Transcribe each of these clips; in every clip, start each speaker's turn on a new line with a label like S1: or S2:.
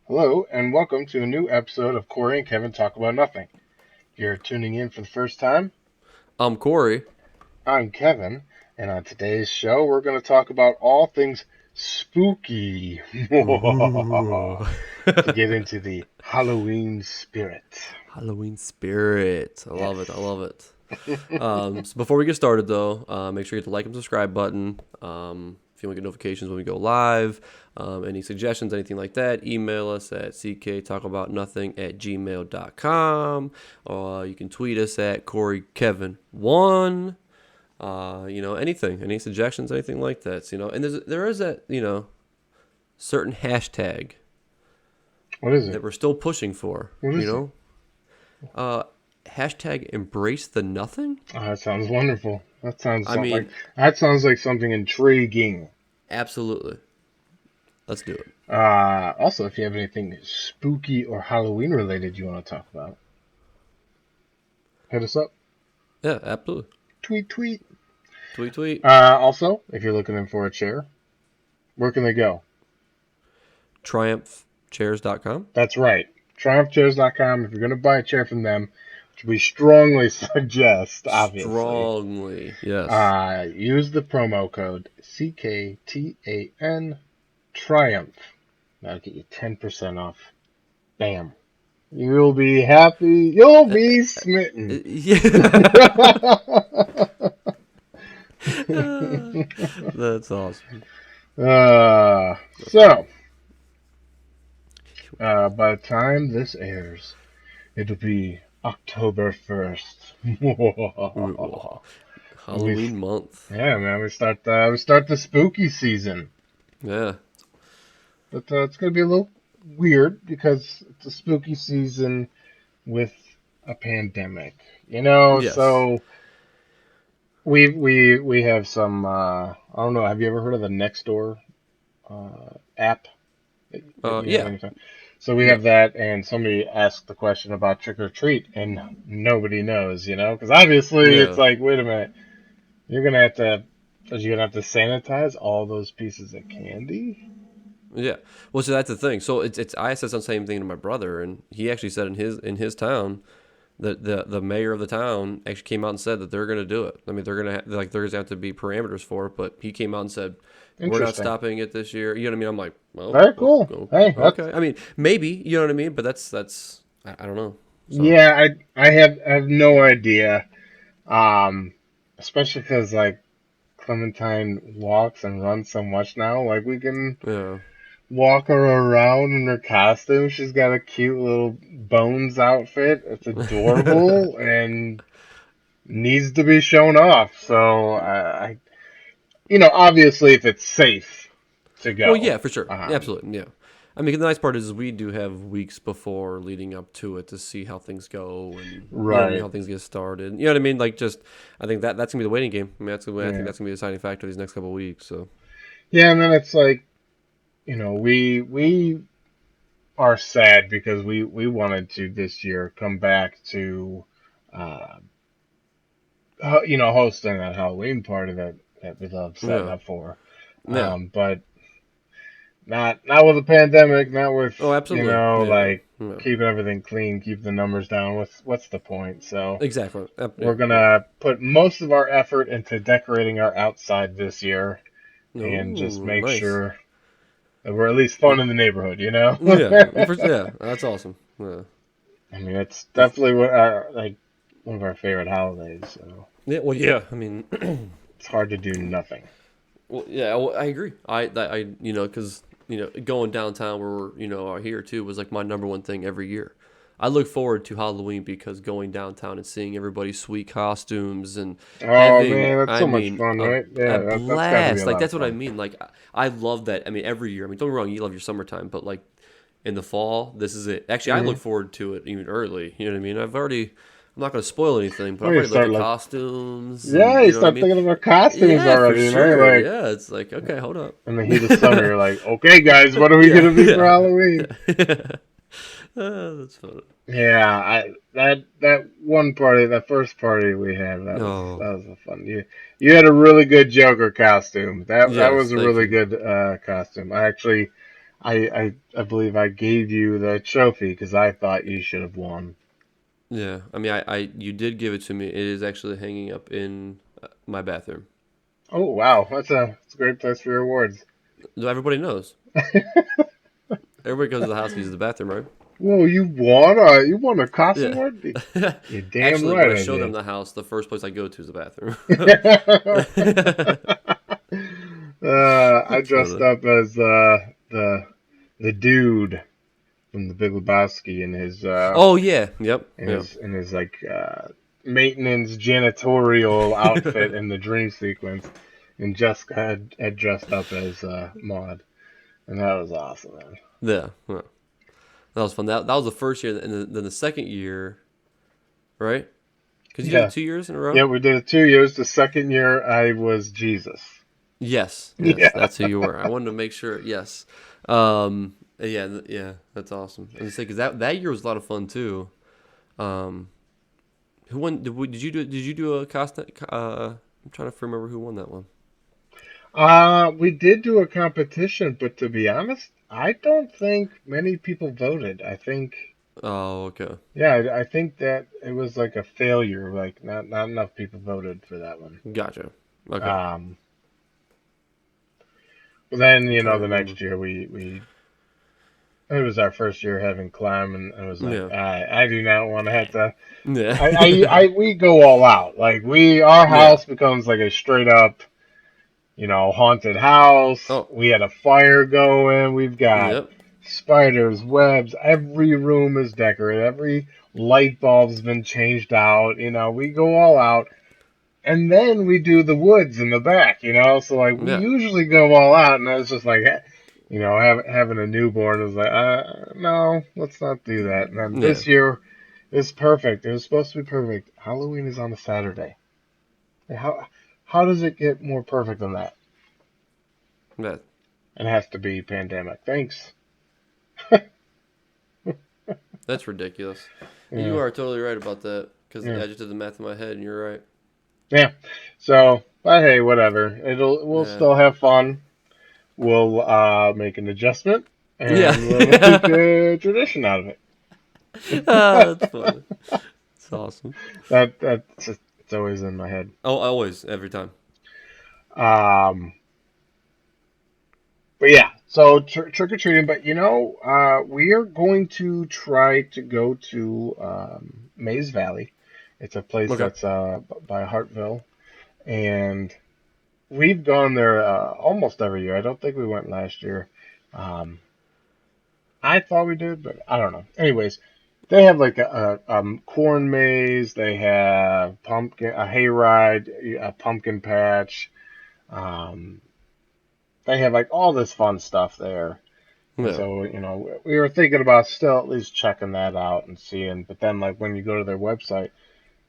S1: Hello, and welcome to a new episode of Corey and Kevin Talk About Nothing. If you're tuning in for the first time,
S2: I'm Corey.
S1: I'm Kevin, and on today's show, we're going to talk about all things spooky
S2: Ooh.
S1: to get into the Halloween spirit.
S2: Halloween spirit. I
S1: Yes.
S2: love it. I love it. So before we get started, though, make sure you hit the like and subscribe button. If you want to get notifications when we go live, any suggestions, anything like that, email us at cktalkaboutnothing@gmail.com. You can tweet us at CoreyKevin1. Anything, any suggestions, anything like that. And there is that, certain hashtag
S1: What is
S2: that
S1: it?
S2: we're still pushing for,
S1: What is it?
S2: Uh, hashtag embrace the nothing.
S1: Oh, that sounds wonderful.
S2: I mean,
S1: That sounds like something intriguing.
S2: absolutely. Let's do it.
S1: Also, if you have anything spooky or Halloween related you want to talk about, hit us up.
S2: Yeah, absolutely.
S1: Tweet, tweet.
S2: Tweet, tweet.
S1: Also, if you're looking in for a chair, where can they go?
S2: TriumphChairs.com.
S1: That's right. TriumphChairs.com. If you're going to buy a chair from them, which we strongly suggest, obviously,
S2: Strongly, yes.
S1: use the promo code CKTAN Triumph. That'll get you 10% off. Bam. You'll be happy. You'll be smitten.
S2: Yeah. That's awesome.
S1: So, by the time this airs, it'll be October 1st. we,
S2: Halloween month.
S1: yeah, man, we start the spooky season.
S2: Yeah.
S1: But it's gonna be a little weird because it's a spooky season with a pandemic,
S2: Yes.
S1: So we have some. I don't know. Have you ever heard of the Nextdoor app that you have
S2: Yeah.
S1: on your phone? So we
S2: Yeah.
S1: have that, and somebody asked the question about trick or treat, and nobody knows, because obviously it's
S2: Yeah.
S1: like, wait a minute, you're gonna have to, you're gonna have to sanitize all those pieces of candy.
S2: Yeah. Well, so that's the thing. So it's I said the same thing to my brother, and he actually said in his town that the mayor of the town actually came out and said that they're going to do it. I mean, there's have to be parameters for it, but he came out and said we're not
S1: Interesting.
S2: stopping it this year. You know what I mean? I'm like, well,
S1: Very cool. Hey, that's
S2: okay. I mean, maybe you know what I mean, but that's I don't know. So
S1: yeah. I have no idea. Um, Especially because like Clementine walks and runs so much now. Like we can
S2: yeah,
S1: walk her around in her costume. She's got a cute little Bones outfit. It's adorable and needs to be shown off. So obviously, if it's safe to
S2: well,
S1: go.
S2: yeah, for sure, yeah,
S1: Um,
S2: absolutely, yeah. I mean, the nice part is we do have weeks before leading up to it to see how things go and you know what I mean,
S1: right.
S2: how things get started. You know what I mean? Like, just I think that's gonna be the waiting game. I mean, I think
S1: Yeah.
S2: that's gonna be the deciding factor these next couple of weeks. So
S1: Yeah, and then it's like, we are sad because we wanted to this year come back to, uh, hosting that Halloween party that we love setting
S2: yeah,
S1: up for.
S2: yeah.
S1: But not with a pandemic, not with,
S2: Oh, absolutely. Yeah.
S1: like
S2: Yeah.
S1: keeping everything clean, keep the numbers down. What's the point? So
S2: Exactly.
S1: we're
S2: Yeah. Yeah.
S1: gonna put most of our effort into decorating our outside this year and just
S2: Oh,
S1: make
S2: nice.
S1: sure that we're at least fun
S2: Y-
S1: in the neighborhood.
S2: Yeah. Yeah. That's awesome. Yeah.
S1: I mean, it's
S2: That's,
S1: definitely like one of our favorite holidays. So
S2: yeah. Well, yeah. I mean,
S1: it's hard to do nothing.
S2: well, yeah. Well, I agree. Because going downtown where we're are here too was like my number one thing every year. I look forward to Halloween because going downtown and seeing everybody's sweet costumes and
S1: Oh
S2: having,
S1: man, that's
S2: I
S1: so much
S2: mean,
S1: fun,
S2: a
S1: right?
S2: a
S1: Yeah, that's got to be
S2: blast.
S1: a
S2: Like
S1: lot of
S2: that's what I
S1: fun.
S2: mean. Like I love that. I mean, every year. I mean, don't get me wrong. You love your summertime, but like in the fall, this is it. Actually, I look
S1: Hmm.
S2: forward to it even early. You know what I mean? I'm not going to spoil anything, but
S1: Well,
S2: I've
S1: you
S2: already looked
S1: start
S2: at
S1: like,
S2: costumes and
S1: yeah, you
S2: you know what I
S1: start
S2: mean?
S1: thinking about costumes
S2: Yeah, for
S1: already. You're
S2: sure.
S1: like
S2: Yeah, it's like, okay, hold up.
S1: in the heat of summer, you're like, okay, guys, what are we
S2: Yeah,
S1: gonna be for
S2: yeah.
S1: Halloween?
S2: Yeah. That's funny.
S1: Yeah, that one party, that first party we had, that was
S2: Oh,
S1: that was a fun. You had a really good Joker costume. That was
S2: yes,
S1: a
S2: thank
S1: really
S2: you.
S1: good costume. I actually I believe I gave you the trophy because I thought you should have won.
S2: Yeah, I mean, you did give it to me. It is actually hanging up in my bathroom.
S1: Oh wow, that's a great place for your awards.
S2: Everybody knows. Everybody goes to the house and uses the bathroom, right?
S1: Whoa, you won a costume
S2: Yeah.
S1: award? You're damn
S2: Actually, when
S1: right
S2: I
S1: I
S2: show them
S1: did.
S2: the house, the first place I go to is the bathroom.
S1: I
S2: That's
S1: dressed
S2: funny.
S1: up as the the dude from the Big Lebowski
S2: Oh yeah, yep, yeah,
S1: in his like maintenance janitorial outfit in the dream sequence, and Jessica had dressed up as Maud, and that was awesome, man.
S2: yeah. That was fun. That was the first year, and then the second year, right? Because you did it
S1: Yeah,
S2: 2 years in a row.
S1: yeah, we did it 2 years. The second year, I was Jesus.
S2: Yes, yes,
S1: Yeah,
S2: that's who you were. I wanted to make sure. Yes, yeah, yeah, that's awesome. I was say because that year was a lot of fun too. Um, who won? Did you do? Did you do a costume? I'm trying to remember who won that one.
S1: we did do a competition, but to be honest, I don't think many people voted. I think,
S2: Oh, okay,
S1: yeah, I think that it was like a failure. Like not enough people voted for that one.
S2: gotcha. Okay,
S1: Um, but then
S2: I'm trying to
S1: the
S2: remember.
S1: next year we it was our first year having climb, and I was like,
S2: Yeah,
S1: I do not want to have to.
S2: yeah,
S1: We go all out. Like our
S2: yeah.
S1: house becomes like a straight up, haunted house.
S2: Oh,
S1: We had a fire going. We've got
S2: yep,
S1: spiders, webs. Every room is decorated. Every light bulb's been changed out. We go all out. And then we do the woods in the back. So like we
S2: yeah,
S1: usually go all out, and I was just like, having a newborn was like, no, let's not do that. And then
S2: yeah.
S1: this year is perfect. It was supposed to be perfect. Halloween is on a Saturday. How does it get more perfect than that?
S2: That
S1: It has to be pandemic. Thanks.
S2: that's ridiculous. You
S1: Yeah,
S2: are totally right about that because
S1: yeah,
S2: I just did the math in my head, and you're right.
S1: yeah. So, but hey, whatever. We'll
S2: Yeah,
S1: still have fun. We'll make an adjustment,
S2: yeah.
S1: and we'll make a tradition out of it.
S2: That's funny. It's awesome.
S1: That's just, it's always in my head.
S2: Oh, always, every time.
S1: Um, but yeah, so trick or treating. But we are going to try to go to Mays Valley. It's a place
S2: Okay.
S1: that's by Hartville, and we've gone there almost every year. I don't think we went last year. Um, I thought we did, but I don't know. Anyways, they have like a corn maze. They have a hayride, a pumpkin patch. Um, they have like all this fun stuff there. And
S2: Yeah.
S1: so, we were thinking about still at least checking that out and seeing. But then, like, when you go to their website,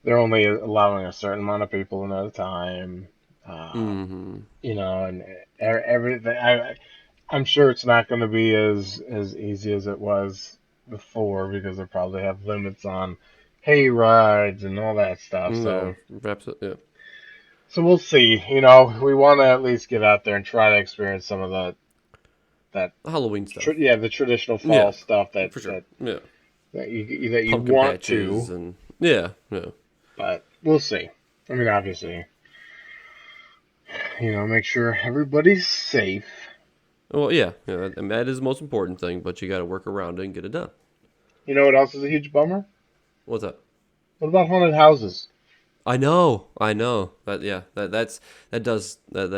S1: they're only allowing a certain amount of people in at a time.
S2: Mm-hmm.
S1: And everything. I'm sure it's not going to be as easy as it was before because they probably have limits on hay rides and all that stuff.
S2: Yeah.
S1: So,
S2: Wraps it. Yeah.
S1: we'll see. We want to at least get out there and try to experience some of that
S2: Halloween stuff.
S1: yeah, the traditional
S2: Yeah,
S1: fall stuff that
S2: for sure.
S1: that
S2: Yeah.
S1: that you
S2: Pumpkin
S1: want to,
S2: patches and yeah, yeah.
S1: but we'll see. I mean, obviously, make sure everybody's safe.
S2: Well, yeah, yeah. And that is the most important thing, but you got to work around it and get it done.
S1: You know what else is a huge bummer?
S2: What's that?
S1: What about haunted houses?
S2: I know. That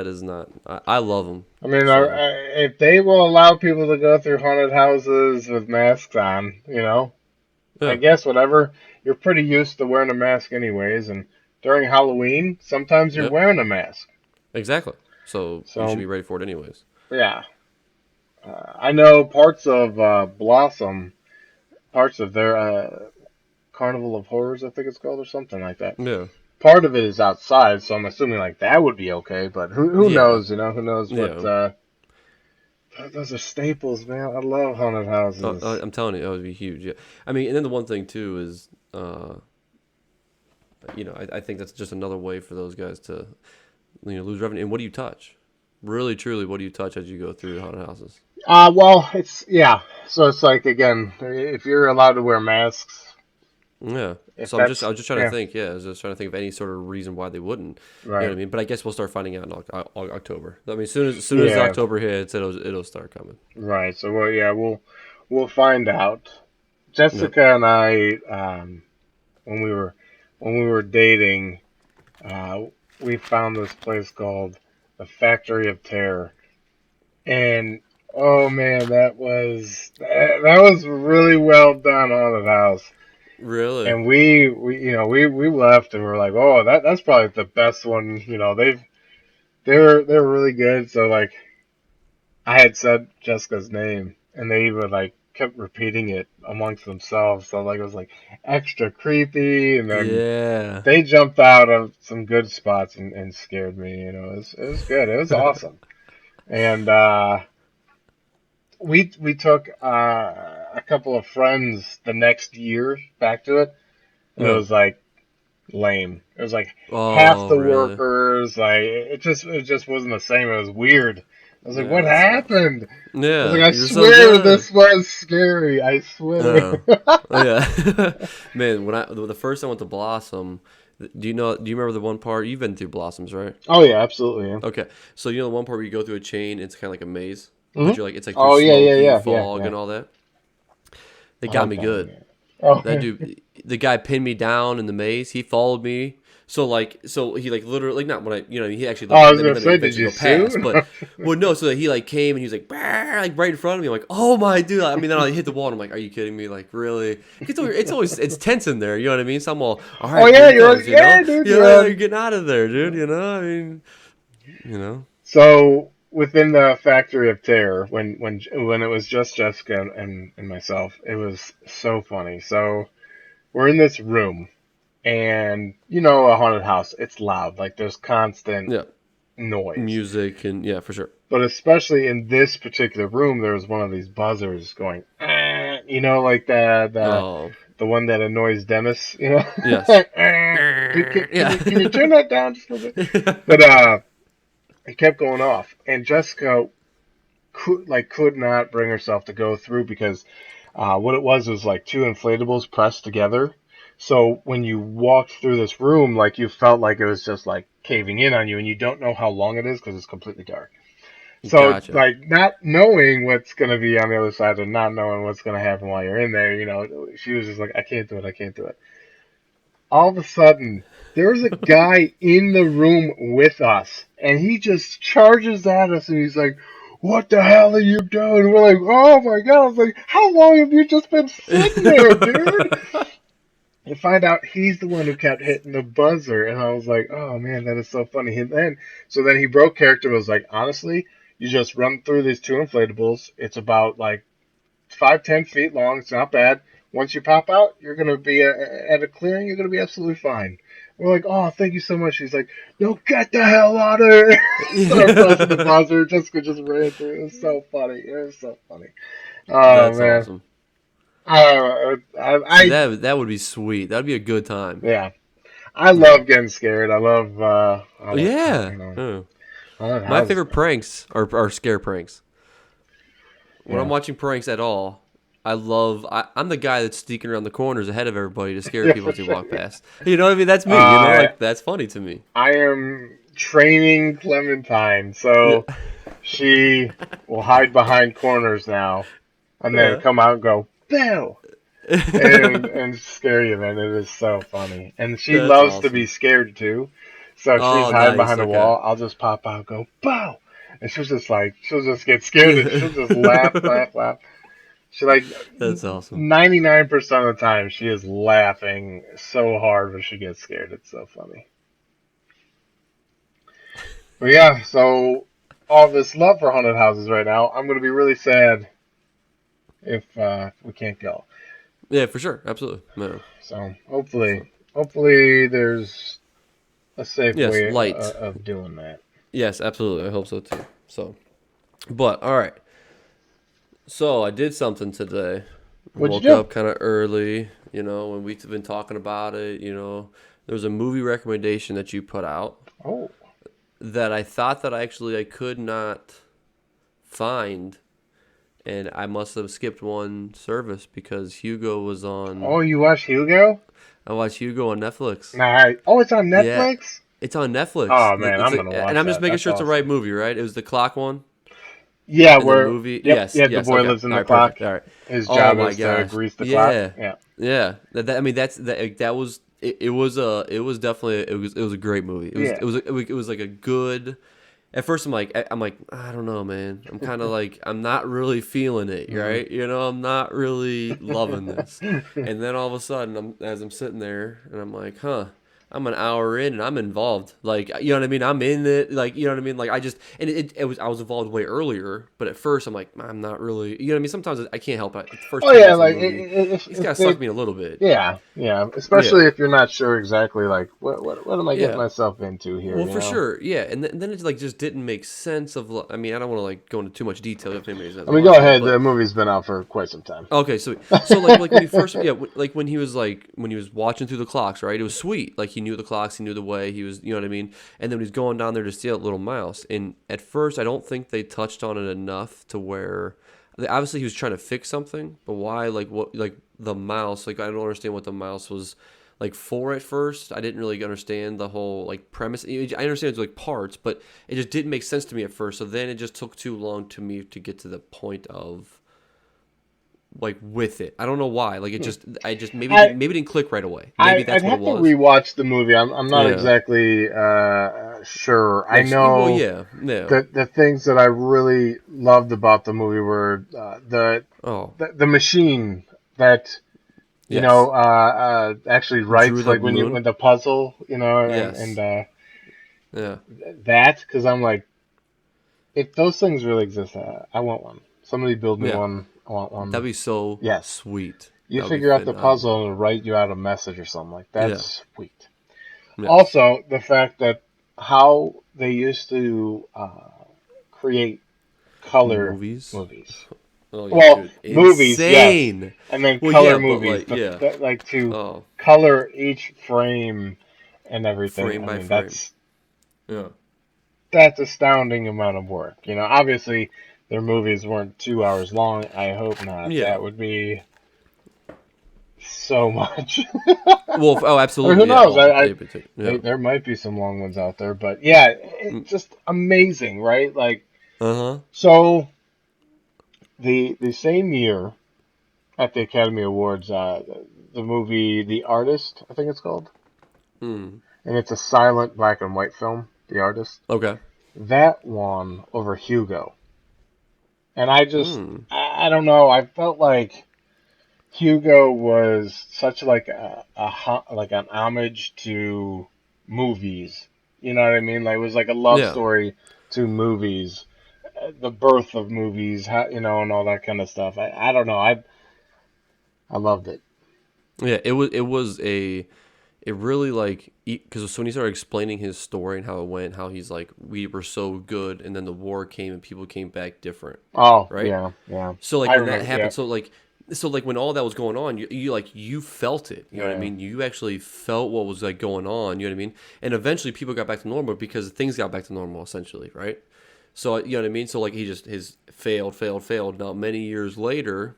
S2: is not. I love them.
S1: I mean,
S2: So
S1: if they will allow people to go through haunted houses with masks on, I
S2: yeah,
S1: guess whatever. You're pretty used to wearing a mask anyways, and during Halloween, sometimes you're
S2: yep,
S1: wearing a mask.
S2: exactly. So you should be
S1: So
S2: ready for it anyways.
S1: yeah, I know parts of Blossom, parts of their Carnival of Horrors, I think it's called, or something like that.
S2: Yeah,
S1: Part of it is outside, so I'm assuming like that would be okay. But who
S2: yeah,
S1: knows? Who knows what?
S2: yeah.
S1: Those are staples, man. I love haunted houses.
S2: I'm telling you, it would be huge. Yeah, I mean, and then the one thing too is, I think that's just another way for those guys to, lose revenue. And what do you touch? Really, truly, what do you touch as you go through haunted houses?
S1: Well, it's yeah. So it's like again, if you're allowed to wear masks,
S2: Yeah.
S1: if
S2: So I
S1: that's
S2: was just trying to
S1: yeah,
S2: think. Yeah, I was just trying to think of any sort of reason why they wouldn't. You know
S1: right,
S2: what I mean? But I guess we'll start finding out in October. I mean, as soon as
S1: yeah,
S2: October hits, it'll start coming.
S1: right. So well, yeah, we'll find out.
S2: Yep.
S1: Jessica and I, when we were dating, uh, we found this place called the Factory of Terror, and oh man, that was really well done haunted house.
S2: Really?
S1: And we left and we are like, oh, that's probably the best one. They're really good. So like I had said Jessica's name, and they even like kept repeating it amongst themselves. So like it was like extra creepy, and then
S2: Yeah.
S1: they jumped out of some good spots and scared me. It was good. It was awesome. And we took a couple of friends the next year back to it, and it
S2: Uh,
S1: was like lame. It was like half
S2: oh,
S1: the
S2: really?
S1: workers, like it just wasn't the same. It was weird. I was like,
S2: Yeah,
S1: what
S2: that sucks.
S1: happened? I was like,
S2: Yeah,
S1: I
S2: you're so
S1: swear
S2: good.
S1: this was scary. I swear.
S2: Uh, oh yeah, man. When the first time I went to Blossom, do you know? Do you remember the one part? You've been through Blossoms, right?
S1: Oh yeah, absolutely. Yeah.
S2: Okay, so you know the one part where you go through a chain, it's kind of like a maze, but
S1: Hmm.
S2: you're like it's like through
S1: Oh yeah, yeah,
S2: smoky
S1: yeah, yeah,
S2: fog
S1: yeah.
S2: and all that. They
S1: Oh
S2: got me
S1: god,
S2: good.
S1: yeah. Oh
S2: That dude, the guy pinned me down in the maze. He followed me. So he like literally like not when I he actually
S1: oh, I was
S2: then
S1: gonna
S2: then
S1: say, did
S2: eventually
S1: you
S2: go past,
S1: sue?
S2: but well no, so he like came and he was like like right in front of me. I'm like, oh my dude. I mean then I hit the wall and I'm like, are you kidding me? Like really? It's always it's tense in there. You know what I mean? So I'm all
S1: Oh
S2: right, here
S1: yeah,
S2: he goes. You know,
S1: yeah, dude,
S2: you're
S1: you're
S2: getting out of there, dude. You know, I mean, you know,
S1: So within the Factory of Terror, when it was just Jessica and myself, it was so funny. So we're in this room, and a haunted house, it's loud, like there's constant
S2: yeah,
S1: noise.
S2: music and yeah, for sure.
S1: But especially in this particular room, there was one of these buzzers going, like
S2: Oh
S1: the one that annoys Dennis, you know.
S2: yes,
S1: Can
S2: yeah.
S1: you turn that down just a little bit? But it kept going off, and Jessica could not bring herself to go through because what it was like two inflatables pressed together. So when you walked through this room, like you felt like it was just like caving in on you, and you don't know how long it is because it's completely dark. So
S2: Gotcha.
S1: like not knowing what's gonna be on the other side and not knowing what's gonna happen while you're in there, she was just like, I can't do it, I can't do it. All of a sudden, there's a guy in the room with us, and he just charges at us, and he's like, "What the hell are you doing?" And we're like, "Oh my god!" I was like, "How long have you just been sitting there, dude?" And find out he's the one who kept hitting the buzzer, and I was like, "Oh man, that is so funny." So then he broke character. And was like, honestly, you just run through these two inflatables. It's about like 5, 10 feet long. It's not bad. Once you pop out, you're gonna be at a clearing. You're gonna be absolutely fine. We're like, oh, thank you so much. He's like, no, get the hell out of here. Start pressing the
S2: Yeah.
S1: buzzer. Jessica just ran through. It was so funny. It was so funny. Oh
S2: That's
S1: man.
S2: awesome. See that would be sweet. That'd be a good time.
S1: Yeah. I
S2: Yeah.
S1: love getting scared. I love
S2: Oh, yeah. Yeah.
S1: haunted
S2: My
S1: houses,
S2: favorite
S1: man.
S2: pranks are scare pranks. When I'm
S1: Yeah.
S2: watching pranks at all, I'm the guy that's sneaking around the corners ahead of everybody to scare
S1: Yeah,
S2: people
S1: for
S2: as they
S1: sure.
S2: walk past. You know what I mean? That's me. You know,
S1: Uh,
S2: like that's funny to me.
S1: I am training Clementine,
S2: Yeah.
S1: so she will hide behind corners now, and then
S2: Yeah.
S1: come out and go boo and scare you, man. It is so funny, and she
S2: That's
S1: loves to be
S2: awesome.
S1: scared too. So if she's
S2: Oh,
S1: hiding
S2: nice.
S1: behind a
S2: Okay.
S1: wall, I'll just pop out, and go bow, and she'll just get scared, and she'll just laugh, laugh, laugh. She like
S2: That's awesome.
S1: 99% of the time she is laughing so hard when she gets scared. It's so funny. But yeah, so all this love for haunted houses right now, I'm gonna be really sad if we can't go.
S2: Yeah, for sure. Absolutely. No.
S1: So
S2: So
S1: hopefully there's a safe
S2: yes,
S1: way
S2: light.
S1: of doing that.
S2: Yes, absolutely. I hope so too. So, but all right. So I did something today. I
S1: What'd you
S2: woke
S1: do?
S2: up kind of early, and we've been talking about it. There was a movie recommendation that you put out
S1: Oh,
S2: that I thought that I could not find and I must have skipped one service because Hugo was on.
S1: Oh, you watched Hugo?
S2: I watched Hugo on Netflix.
S1: Nah. Oh, it's on
S2: Yeah,
S1: Netflix.
S2: it's on Netflix.
S1: Oh man,
S2: It's
S1: I'm
S2: like,
S1: gonna
S2: and
S1: watch
S2: I'm just
S1: that.
S2: making
S1: That's
S2: sure it's the right
S1: awesome.
S2: movie, right? It was the clock one
S1: Yeah,
S2: in the
S1: where
S2: movie.
S1: yep,
S2: Yes,
S1: yep. The
S2: yes.
S1: boy
S2: Okay,
S1: lives in
S2: all
S1: the
S2: right,
S1: clock.
S2: perfect. All right.
S1: His
S2: Oh
S1: job
S2: my
S1: is to
S2: gosh.
S1: grease the clock.
S2: Yeah,
S1: Yeah.
S2: yeah. I mean, that was it was definitely it was a great movie.
S1: Yeah.
S2: It was like a good. At first, I'm like, I don't know, man. I'm kind of like, I'm not really feeling it,
S1: Mhm.
S2: right? You know, I'm not really loving this. And then all of a sudden, as I'm sitting there, and I'm like, huh, I'm an hour in, and I'm involved. Like, you know what I mean? I'm in it. Like, you know what I mean? Like, I just, and it was, I was involved way earlier, but at first, I'm like, I'm not really, you know what I mean? Sometimes I can't help it. The first
S1: Oh
S2: 10
S1: yeah,
S2: minutes of the
S1: like
S2: movie, it's got
S1: if
S2: to suck
S1: they
S2: me in a little bit.
S1: yeah, yeah.
S2: Yeah.
S1: Especially if you're not sure exactly like what am I getting
S2: Yeah.
S1: myself into here,
S2: Well,
S1: you
S2: for
S1: know?
S2: sure, yeah, and then it like just didn't make sense of. I mean, I don't want to like go into too much detail if anybody
S1: I
S2: hasn't
S1: mean, go
S2: watched it,
S1: ahead.
S2: but
S1: The movie's been out for quite some time.
S2: okay, so like when he first like when he was watching through the clocks, right? It was sweet. Like he knew the clocks, he knew the way. He was, you know what I mean. And then he's going down there to steal that little mouse. And at first, I don't think they touched on it enough to where obviously he was trying to fix something, but why? Like what? Like the mouse? Like I don't understand what the mouse was like for at first. I didn't really understand the whole like premise. I understand it's like parts, but it just didn't make sense to me at first. So then it just took too long to me to get to the point of like with it. I don't know why. Like it
S1: Hmm.
S2: just I just
S1: I
S2: maybe it didn't click right away. Maybe
S1: I'd
S2: that's what it
S1: have to
S2: was.
S1: rewatch the movie. I'm not
S2: Yeah.
S1: exactly sure. I
S2: Like well
S1: know
S2: yeah. Yeah.
S1: the things that I really loved about the movie were
S2: Oh.
S1: the machine that
S2: Yes.
S1: actually
S2: Drew
S1: writes
S2: the
S1: like
S2: moon.
S1: when the puzzle, and
S2: Yes. Yeah.
S1: that because I'm like, if those things really exist, I want one. Somebody build me
S2: Yeah.
S1: one. I want
S2: That'd
S1: one.
S2: be so
S1: Yes.
S2: sweet.
S1: You
S2: That would be
S1: figure out the
S2: phenomenal.
S1: puzzle and write you out a message or something like
S2: Yeah.
S1: that's sweet.
S2: Yes.
S1: Also, the fact that how they used to create color
S2: Movies.
S1: movies.
S2: Oh yeah,
S1: Well,
S2: dude.
S1: movies, yes,
S2: Insane.
S1: and then
S2: Well
S1: color
S2: yeah, but
S1: movies.
S2: like yeah.
S1: Like to
S2: Oh.
S1: color each frame and everything.
S2: Frame
S1: I
S2: by
S1: mean,
S2: frame. Yeah.
S1: that's astounding amount of work. Obviously their movies weren't 2 hours long. I hope not.
S2: Yeah.
S1: That would be so much.
S2: Well, oh,
S1: I mean, who
S2: absolutely. Yeah.
S1: knows?
S2: Oh, they would take. Yeah.
S1: There might be some long ones out there, but yeah, it's just amazing, right? Like,
S2: Uh huh.
S1: so the same year at the Academy Awards, the movie The Artist, I think it's called,
S2: Mm.
S1: and it's a silent black and white film. The Artist
S2: Okay.
S1: that won over Hugo, and
S2: Mm.
S1: I don't know. I felt like Hugo was such like like an homage to movies. You know what I mean? Like it was like a love
S2: Yeah.
S1: story to movies, the birth of movies, and all that kind of stuff. I don't know. I loved it.
S2: Yeah. It was a. It really like because when he started explaining his story and how it went, how he's like we were so good, and then the war came and people came back different,
S1: Oh
S2: right?
S1: yeah, yeah.
S2: So like
S1: I
S2: when that
S1: remember. Yeah,
S2: happened, so like when all that was going on, you like you felt it. You know what I
S1: yeah,
S2: mean? You actually felt what was like going on. You know what I mean? And eventually people got back to normal because things got back to normal essentially, right? So you know what I mean? So like he just his failed. Now many years later,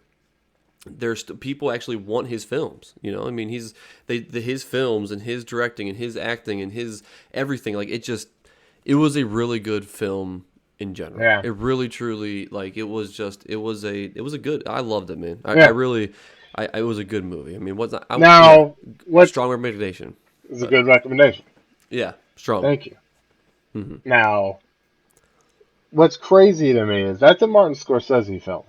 S2: there's people actually want his films. You know, I mean his films and his directing and his acting and his everything. Like it was a really good film in general.
S1: yeah,
S2: It really truly like it was a good. I loved it, man. I
S1: yeah.
S2: really it was a good movie. I mean, what's not, yeah,
S1: Now, what's
S2: strong recommendation.
S1: is a
S2: But
S1: good recommendation.
S2: yeah, strong.
S1: Thank you.
S2: Hmm.
S1: Now, what's crazy to me is that's a Martin Scorsese film.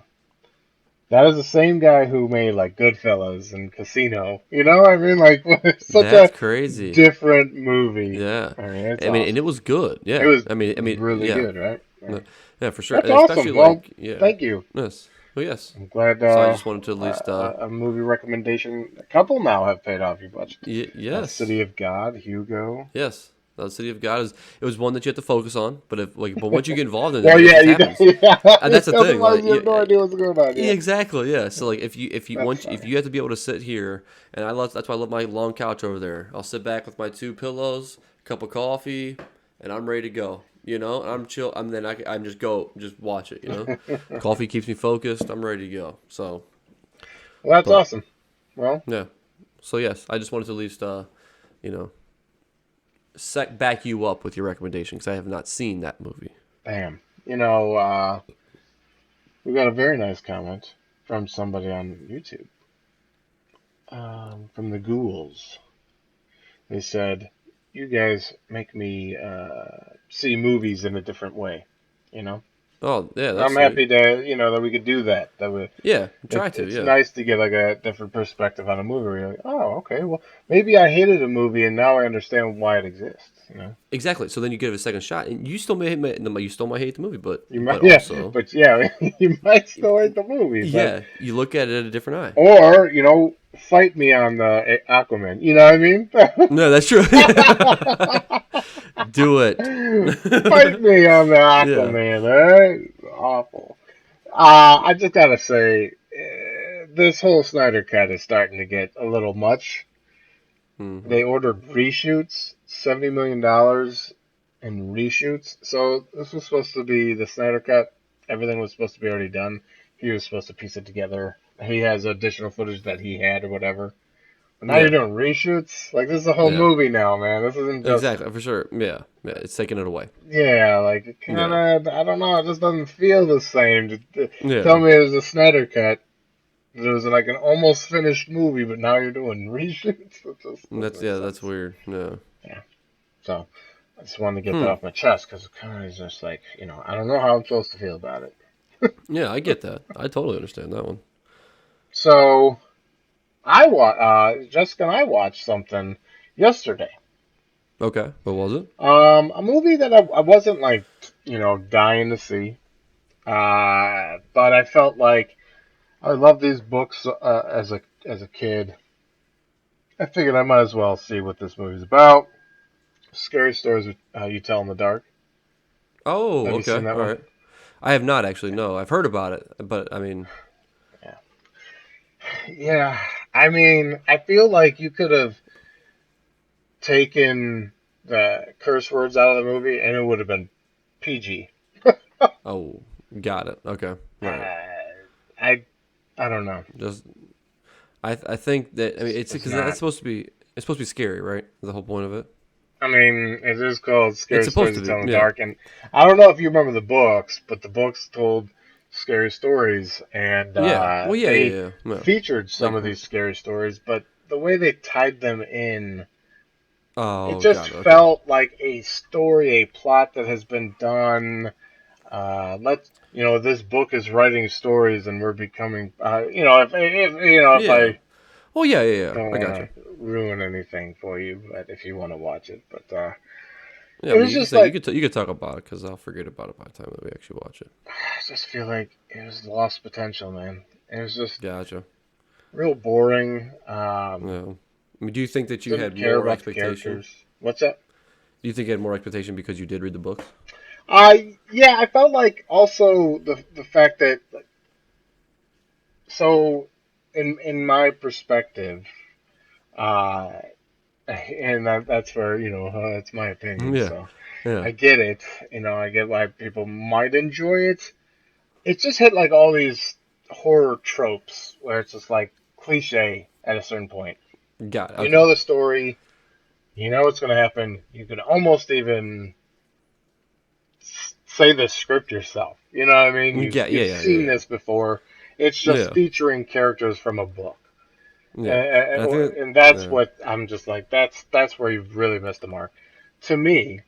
S1: That is the same guy who made like Goodfellas and Casino. You know, I mean, like it's such
S2: That's
S1: a
S2: crazy.
S1: different movie.
S2: Yeah,
S1: I mean, it's
S2: I mean, and it
S1: awesome.
S2: was good.
S1: It
S2: Yeah,
S1: was
S2: I mean,
S1: really
S2: yeah.
S1: good, right? Yeah.
S2: No, yeah, for sure.
S1: That's
S2: And especially
S1: awesome. Well,
S2: like, yeah.
S1: thank you.
S2: Yes. Well, yes.
S1: I'm glad
S2: So I just wanted to at least,
S1: a movie recommendation. A couple now have paid off. You've watched
S2: yes,
S1: City of God, Hugo.
S2: yes. The City of God is it was one that you have to focus on, but but once you get involved in it,
S1: Well,
S2: it
S1: yeah,
S2: just
S1: you don't.
S2: happens.
S1: Yeah,
S2: And that's the thing.
S1: otherwise
S2: Like,
S1: you have no idea what's going on.
S2: yeah,
S1: Yeah,
S2: exactly. Yeah. So like,
S1: that's
S2: if
S1: funny.
S2: you have to be able to sit here, and that's why I love my long couch over there. I'll sit back with my two pillows, cup of coffee, and I'm ready to go. you know. And I'm chill. I'm just go, just watch it, you know. Coffee keeps me focused. I'm ready to go. So,
S1: Well, that's
S2: but
S1: awesome. Well,
S2: yeah. So yes, I just wanted to at least, you know, back you up with your recommendation because I have not seen that movie.
S1: damn. We got a very nice comment from somebody on YouTube. From the Ghouls. They said, "You guys make me see movies in a different way." You know,
S2: Oh yeah, that's
S1: I'm
S2: sweet.
S1: happy to that we could do that.
S2: Yeah, try to.
S1: It's
S2: Yeah,
S1: nice to get like a different perspective on a movie. Where you're like, oh, okay, well, maybe I hated a movie and now I understand why it exists.
S2: exactly. So then you give it a second shot, and you still you still might hate the movie,
S1: You
S2: but
S1: might, yeah,
S2: also,
S1: but yeah, you might still hate the movie, but
S2: yeah, you look at it at a different eye.
S1: or fight me on the Aquaman. You know what I mean?
S2: No, that's true. Do it.
S1: Fight me on the
S2: Yeah.
S1: Aquaman. Right? Awful. I just gotta say, this whole Snyder cut is starting to get a little much.
S2: Hmm.
S1: They ordered reshoots, $70 million in reshoots. So this was supposed to be the Snyder cut. Everything was supposed to be already done. He was supposed to piece it together. He has additional footage that he had or whatever. But now you're
S2: Yeah.
S1: doing reshoots. Like this is a whole
S2: Yeah.
S1: movie now, man. This isn't just
S2: Exactly. For sure. Yeah. Yeah. It's taking it away.
S1: yeah. Like it kind
S2: Yeah.
S1: of I don't know. It just doesn't feel the same. Tell
S2: Yeah.
S1: me it was a Snyder cut. It was like an almost finished movie, but now you're doing reshoots. It just
S2: And
S1: doesn't
S2: that's
S1: make
S2: yeah. That's
S1: sense.
S2: weird. Yeah.
S1: Yeah. So I just wanted to get that
S2: Hmm.
S1: off my chest because it kind of is just like, I don't know how I'm supposed to feel about it.
S2: Yeah. I get that. I totally understand that one.
S1: So Jessica and I watched something yesterday.
S2: Okay. What was it?
S1: A movie that I wasn't like, dying to see. But I felt like I loved these books as a kid. I figured I might as well see what this movie's about. Scary Stories You Tell in the Dark.
S2: Oh.
S1: Have you seen
S2: Okay.
S1: that
S2: All
S1: one?
S2: right. I have not actually. No, I've heard about it, but I mean,
S1: Yeah. Yeah. I mean, I feel like you could have taken the curse words out of the movie, and it would have been PG.
S2: oh, got it. Okay. Right.
S1: I I don't know.
S2: Just I think that I mean it's
S1: It's
S2: because that's
S1: not.
S2: supposed to be it's supposed to be scary, right? The whole point of it.
S1: I mean, it is called
S2: It's
S1: Scary
S2: supposed
S1: Stories
S2: to
S1: to Tell in
S2: be.
S1: the
S2: Yeah.
S1: Dark, and I don't know if you remember the books, but the books told scary stories, and
S2: Yeah. Well, yeah, yeah,
S1: they
S2: yeah. Yeah.
S1: featured some
S2: Like,
S1: of these scary stories, but the way they tied them in, it
S2: oh,
S1: just
S2: got it. Okay.
S1: felt like a story, a plot that has been done. Let's this book is writing stories, and we're becoming. If
S2: Yeah.
S1: I
S2: Oh, yeah, yeah, yeah.
S1: don't
S2: I
S1: want
S2: got you.
S1: to ruin anything for you, but if you want to watch it, but
S2: Yeah,
S1: it
S2: I mean,
S1: was just like
S2: you could talk about it because I'll forget about it by the time that we actually watch it.
S1: I just feel like it was lost potential, man. It was just
S2: Gotcha.
S1: real boring.
S2: Yeah. I mean, do you think that you
S1: Didn't
S2: had
S1: care
S2: more
S1: about the
S2: expectation?
S1: characters. What's that?
S2: Do you think you had more expectation because you did read the books?
S1: Yeah, I felt like also the fact that so in my perspective, uh, and that's where that's my opinion.
S2: Yeah.
S1: So
S2: Yeah.
S1: I get it. I get why people might enjoy it. It just hit like all these horror tropes where it's just like cliche at a certain point.
S2: Got it.
S1: You
S2: Okay.
S1: know the story. You know what's going to happen. You could almost even say the script yourself. You know what I mean? You've
S2: Yeah, yeah,
S1: you've
S2: yeah, yeah,
S1: seen
S2: yeah.
S1: this before. It's just
S2: Yeah.
S1: featuring characters from a book,
S2: Yeah. And I think
S1: and that's
S2: that,
S1: what I'm just like. That's where you've really missed the mark. To me,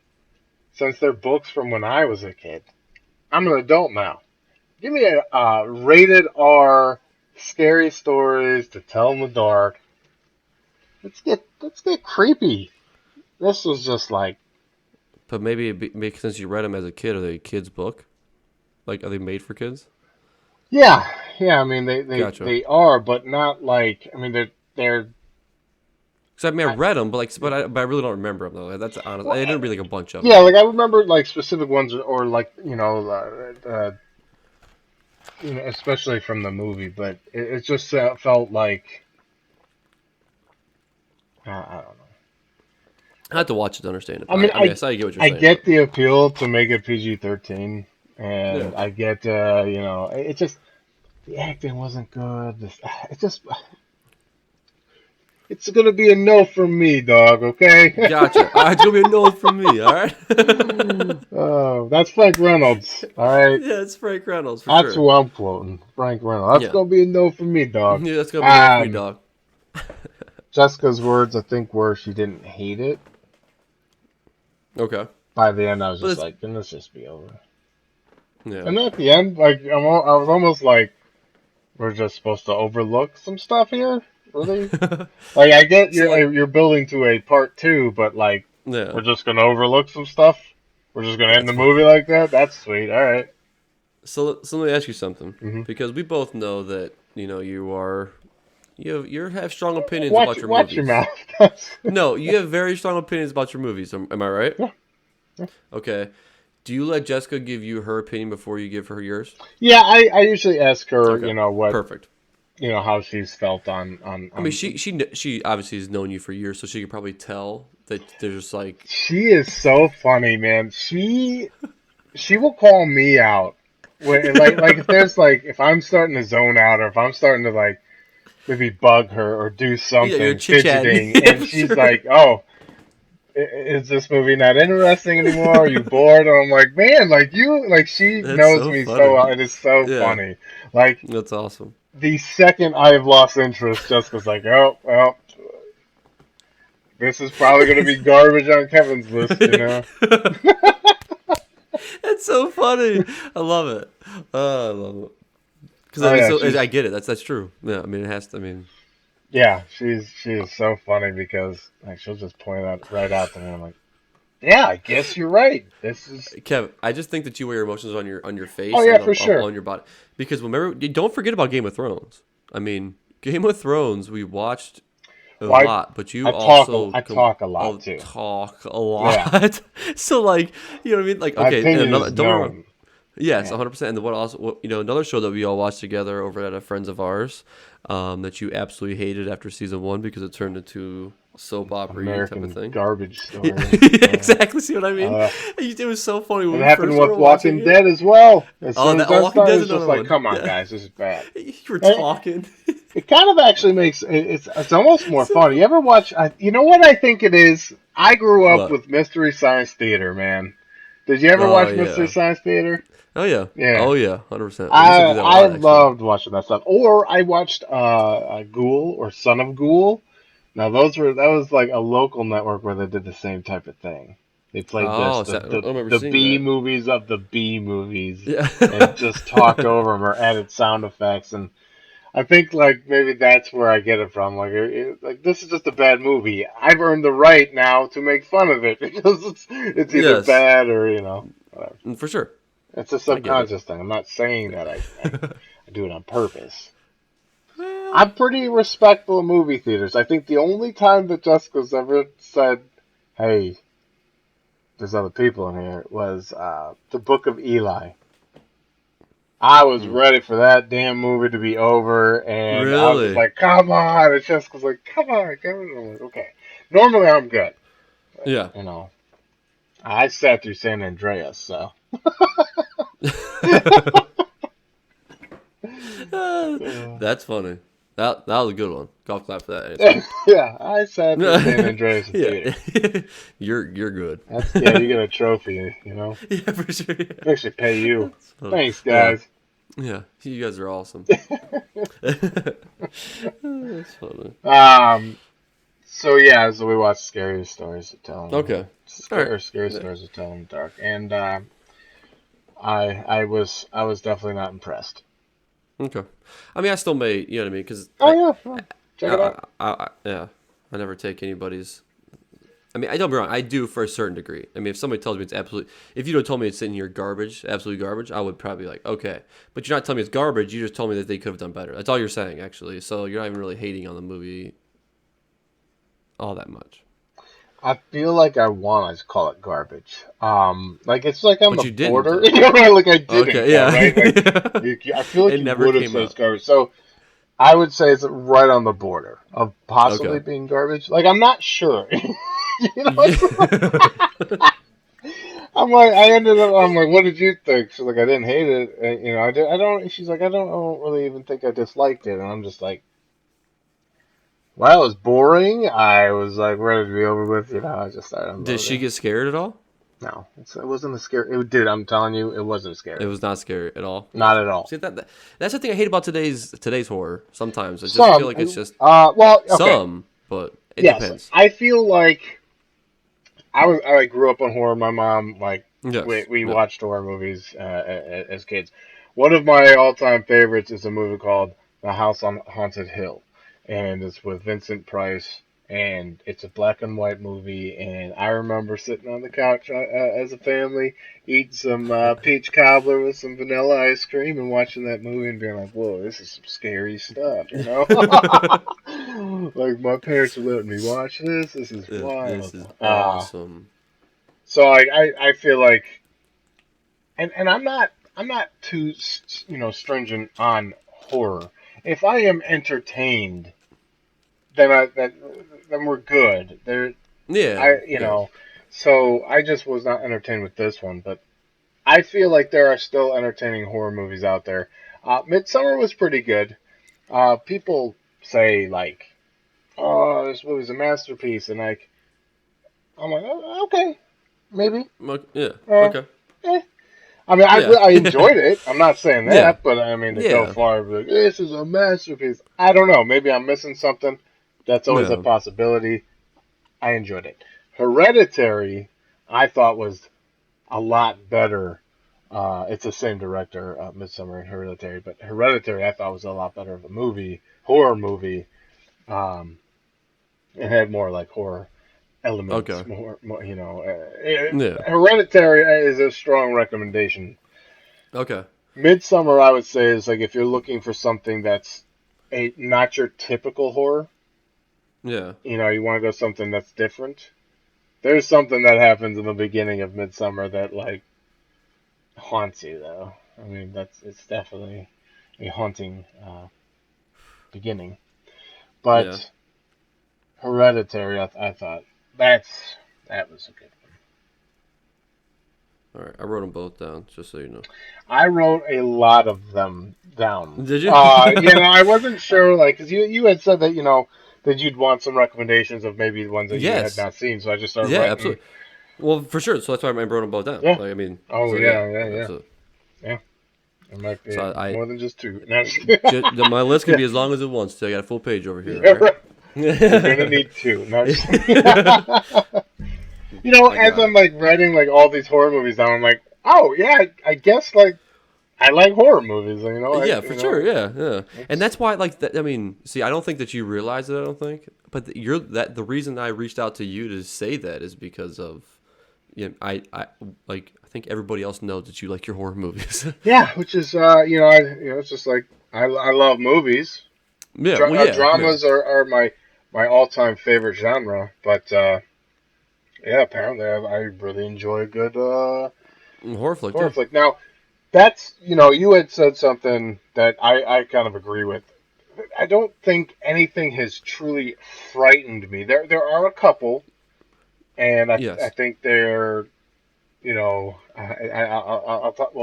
S1: since they're books from when I was a kid, I'm an adult now. Give me a rated R scary stories to tell in the dark. Let's get creepy. This was just like
S2: but maybe makes sense you read them as a kid. Are they a kid's book? Like, are they made for kids?
S1: yeah, yeah. I mean, they they
S2: Gotcha.
S1: they are, but not like. I mean, they're.
S2: Because I may
S1: I,
S2: have read them, but but I really don't remember them though. That's honest. I
S1: well,
S2: didn't read like a bunch of
S1: yeah,
S2: them.
S1: like I remember like specific ones, or like especially from the movie. But it just felt like I don't know.
S2: I had to watch it to understand it.
S1: I mean,
S2: I mean, I saw you get what you're
S1: I
S2: saying, but
S1: get the appeal to make it PG-13,
S2: yeah,
S1: and I get it just the acting wasn't good. It just it's gonna be a no from me, dog. Okay.
S2: gotcha. All right, it's gonna be a no from me. All right.
S1: Oh, that's Frank Reynolds. All right,
S2: Yeah, it's Frank Reynolds for
S1: that's
S2: sure.
S1: who I'm quoting. Frank Reynolds. That's
S2: Yeah,
S1: gonna be a no from me, dog.
S2: yeah, that's gonna be a no for me,
S1: Um,
S2: dog.
S1: Jessica's words, I think, were she didn't hate it.
S2: Okay,
S1: By the end, I was
S2: but
S1: just
S2: it's
S1: like, then let's just be over.
S2: yeah.
S1: And at the end, like, I was almost like, we're just supposed to overlook some stuff here, really. Like, I get
S2: So like,
S1: you're building to a part two, but like,
S2: yeah,
S1: we're just gonna overlook some stuff. We're just gonna end
S2: that's
S1: the
S2: funny.
S1: movie like that. That's sweet. All right.
S2: So let me ask you something,
S1: Mm-hmm.
S2: because we both know that you have strong opinions
S1: Watch
S2: about your
S1: watch your
S2: movies.
S1: mouth. That's,
S2: No, you have very strong opinions about your movies. Am I right?
S1: yeah, yeah.
S2: Okay. Do you let Jessica give you her opinion before you give her yours?
S1: Yeah, I usually ask her,
S2: Okay.
S1: what,
S2: Perfect.
S1: how she's felt
S2: I mean,
S1: on.
S2: she obviously has known you for years, so she could probably tell that there's like,
S1: She is so funny, man. She will call me out. Like if there's like if I'm starting to zone out or if I'm starting to like maybe bug her or do
S2: yeah, you're
S1: something
S2: chit chatting.
S1: fidgeting
S2: Yeah,
S1: and
S2: for
S1: she's
S2: sure.
S1: like, "Oh, is this movie not interesting anymore? Are you bored?" And I'm like, "Man, like she
S2: That's
S1: knows
S2: so
S1: me so
S2: funny.
S1: well. It is so
S2: Yeah,
S1: funny." Like
S2: that's awesome.
S1: the second I have lost interest, Jessica's like, "Oh, well, this is probably going to be garbage on Kevin's list."
S2: That's so funny. I love it. I love it. Because I
S1: Oh
S2: mean,
S1: yeah,
S2: so
S1: she's
S2: I get it. That's true. Yeah, I mean, it has to. I mean,
S1: yeah, she is so funny because like she'll just point out right out to me. I'm like, yeah, I guess you're right. This is
S2: Kev, I just think that you wear your emotions on your
S1: oh
S2: face
S1: yeah,
S2: and
S1: for sure.
S2: on your body. Because remember, you don't forget about Game of Thrones. I mean, Game of Thrones we watched a
S1: Well,
S2: lot, but you also
S1: I talk a lot too.
S2: talk a
S1: Yeah,
S2: lot. So like, you know what I mean? Like,
S1: my
S2: okay, and
S1: opinion
S2: another
S1: is
S2: don't get me wrong.
S1: known.
S2: Yes,
S1: Yeah,
S2: 100%. And another show that we all watched together over at a friends of ours, that you absolutely hated after season one because it turned into soap opera type of
S1: American
S2: thing.
S1: garbage
S2: Yeah,
S1: story. Yeah.
S2: exactly. See what I mean?
S1: Uh,
S2: It was so funny
S1: it
S2: when we
S1: happened
S2: first
S1: with
S2: started watching
S1: Walking
S2: it.
S1: Dead as well. As
S2: Oh,
S1: soon as that
S2: Walking
S1: started,
S2: Dead's
S1: it's just
S2: another
S1: like,
S2: one.
S1: come on,
S2: Yeah,
S1: guys, this is bad.
S2: you were
S1: And
S2: talking.
S1: it kind of actually makes it's almost more
S2: So
S1: fun. You ever watch? You know what I think it is? I grew up
S2: what?
S1: with Mystery Science Theater, man. Did you ever
S2: Oh
S1: watch Mystery
S2: yeah.
S1: Science Theater?
S2: Oh yeah.
S1: Yeah.
S2: Oh yeah. 100%. We used to do that a
S1: I
S2: lot actually.
S1: loved watching that stuff. Or I watched Ghoul or Son of Ghoul. Now that was like a local network where they did the same type of thing. They played
S2: Oh, I remember
S1: the
S2: seeing
S1: B
S2: that.
S1: movies of the B movies
S2: Yeah.
S1: and just talked over them or added sound effects. And I think like maybe that's where I get it from. Like this is just a bad movie. I've earned the right now to make fun of it because it's either
S2: Yes,
S1: bad or whatever.
S2: for sure.
S1: It's a
S2: I get it.
S1: subconscious thing. I'm not saying that I do it on purpose. I'm pretty respectful of movie theaters. I think the only time that Jessica's ever said, "Hey, there's other people in here," was the Book of Eli. I was
S2: Hmm.
S1: ready for that damn movie to be over, and I was just
S2: Really?
S1: like, "Come on!" And Jessica's like, "Come on, come on." I'm like, okay. Normally I'm good, but,
S2: Yeah.
S1: I sat through San Andreas, so. Uh,
S2: That's funny. That was a good one. Golf clap for that answer.
S1: yeah, I sat through San Andreas in
S2: Yeah.
S1: theater.
S2: You're good.
S1: That's yeah, you get a trophy.
S2: Yeah, for sure. Yeah.
S1: They should pay you.
S2: That's funny.
S1: Thanks,
S2: Yeah.
S1: guys.
S2: Yeah. You guys are awesome. That's funny.
S1: um. So yeah, so we watched Scary Stories to Tell in
S2: Okay. All right.
S1: Scary
S2: Yeah.
S1: Stories to Tell in the Dark, and I was definitely not impressed.
S2: Okay. I mean, I still may, you know what I mean? Because
S1: Oh yeah, well, check it out.
S2: yeah, I never take anybody's. I mean, I don't be wrong. I do for a certain degree. I mean, if somebody tells me it's absolute, if you don't tell me it's in here garbage, absolute garbage, I would probably be like, okay. But you're not telling me it's garbage. You just told me that they could have done better. That's all you're saying, actually. So you're not even really hating on the movie all that much.
S1: I feel like I want to call it garbage. Like it's like on
S2: But
S1: the
S2: you didn't,
S1: border.
S2: though.
S1: Like I didn't,
S2: Okay,
S1: yeah,
S2: yeah.
S1: right. Like I feel like
S2: It
S1: you
S2: never
S1: would have
S2: came
S1: said it's
S2: up.
S1: garbage. So I would say it's right on the border of possibly
S2: Okay.
S1: being garbage. Like I'm not sure. You know,
S2: Yeah.
S1: I'm like, what did you think? She's like, I didn't hate it. You know, I don't. She's like, I don't really even think I disliked it. And I'm just like, well, it was boring. I was like ready to be over with. You know, I just started
S2: Did she
S1: unloading.
S2: get scared at all?
S1: No, it wasn't a scary. It did. I'm telling you, it wasn't
S2: It
S1: scary.
S2: was not scary at all.
S1: Not
S2: Okay.
S1: at all.
S2: See that's the thing I hate about today's horror. Sometimes I just feel
S1: Some,
S2: like it's just
S1: well, okay,
S2: some, but it
S1: yes.
S2: depends.
S1: I feel like I grew up on horror. My mom like
S2: Yes.
S1: we
S2: Yeah.
S1: watched horror movies as kids. One of my all-time favorites is a movie called The House on Haunted Hill, and it's with Vincent Price, and it's a black and white movie. And I remember sitting on the couch as a family, eating some peach cobbler with some vanilla ice cream, and watching that movie and being like, "Whoa, this is some scary stuff," you know? Like my parents are letting me watch this. This is
S2: This
S1: wild.
S2: is awesome.
S1: So I feel like, and I'm not too stringent on horror. If I am entertained, then we're good. There
S2: Yeah.
S1: I you
S2: Yeah.
S1: know, so I just was not entertained with this one, but I feel like there are still entertaining horror movies out there. Midsummer was pretty good. People say like, "Oh, this movie's a masterpiece," and like I'm like, oh, okay, maybe.
S2: Yeah.
S1: Uh,
S2: Okay.
S1: eh. I mean,
S2: Yeah.
S1: I enjoyed it. I'm not saying
S2: Yeah.
S1: that, but I mean to go
S2: Yeah.
S1: far, like, this is a masterpiece. I don't know. Maybe I'm missing something. That's always a
S2: No.
S1: possibility. I enjoyed it. Hereditary, I thought was a lot better. It's the same director, Midsummer and Hereditary, but Hereditary I thought was a lot better of a movie, horror movie. Um, it had more like horror elements,
S2: Okay.
S1: more
S2: Yeah.
S1: Hereditary is a strong recommendation.
S2: Okay.
S1: Midsummer, I would say, is like if you're looking for something that's a not your typical horror.
S2: Yeah.
S1: You know, you want to go something that's different. There's something that happens in the beginning of Midsummer that like haunts you, though. I mean, it's definitely a haunting beginning.
S2: Yeah.
S1: But Hereditary, I thought that was a good one.
S2: All right. I wrote them both down just so you know.
S1: I wrote a lot of them down.
S2: Did you?
S1: I wasn't sure, like, because you had said that, that you'd want some recommendations of maybe the ones that you had
S2: Yes.
S1: not seen, so I just started
S2: Yeah.
S1: writing.
S2: Absolutely. Well, for sure. So that's why I wrote them both down.
S1: Yeah.
S2: Like I mean,
S1: Oh,
S2: so yeah.
S1: yeah, yeah, yeah.
S2: Absolutely.
S1: Yeah. It might
S2: So
S1: be
S2: I
S1: more than just two. No,
S2: my list can
S1: yeah.
S2: be as long as it wants. So I got a full page over here.
S1: Yeah,
S2: All right.
S1: right. You're gonna need two. No,
S2: I
S1: as
S2: got
S1: I'm
S2: it.
S1: like writing like all these horror movies down, I'm like, oh yeah, I guess like I like horror movies.
S2: Yeah, for sure. Yeah, yeah, and
S1: it's
S2: that's why, like, that, I mean, see, I don't think that you realize it. I don't think, but you're that the reason I reached out to you to say that is because of, I like, I think everybody else knows that you like your horror movies.
S1: yeah, which is it's just like I love movies.
S2: Yeah, well, yeah, yeah,
S1: Dramas are my all time favorite genre, but yeah, apparently I really enjoy a good
S2: horror flick
S1: horror
S2: too.
S1: flick. Now that's you had said something that I kind of agree with. I don't think anything has truly frightened me. There are a couple, and I
S2: Yes,
S1: think they're we'll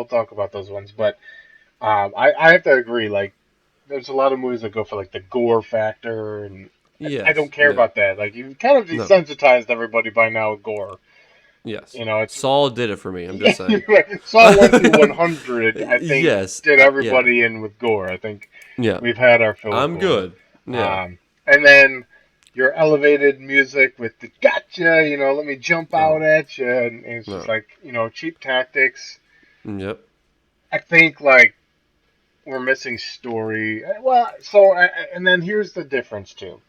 S1: talk about those ones, but I have to agree. Like, there's a lot of movies that go for like the gore factor, and I don't
S2: yes,
S1: care
S2: yeah,
S1: about that. Like, you've kind of
S2: no,
S1: desensitized everybody by now with gore.
S2: yes.
S1: It's
S2: Saul did it for me. I'm
S1: yeah,
S2: just saying.
S1: Saw 1 through 100. I think
S2: Yes,
S1: did
S2: yeah,
S1: everybody in with gore. I think
S2: yeah.
S1: we've had our fill of
S2: I'm
S1: gore.
S2: good. Yeah.
S1: And then your elevated music with the gotcha, let me jump out
S2: Oh
S1: at you, and it's just
S2: no.
S1: like cheap tactics.
S2: Yep.
S1: I think like we're missing story. Well, so and then here's the difference too.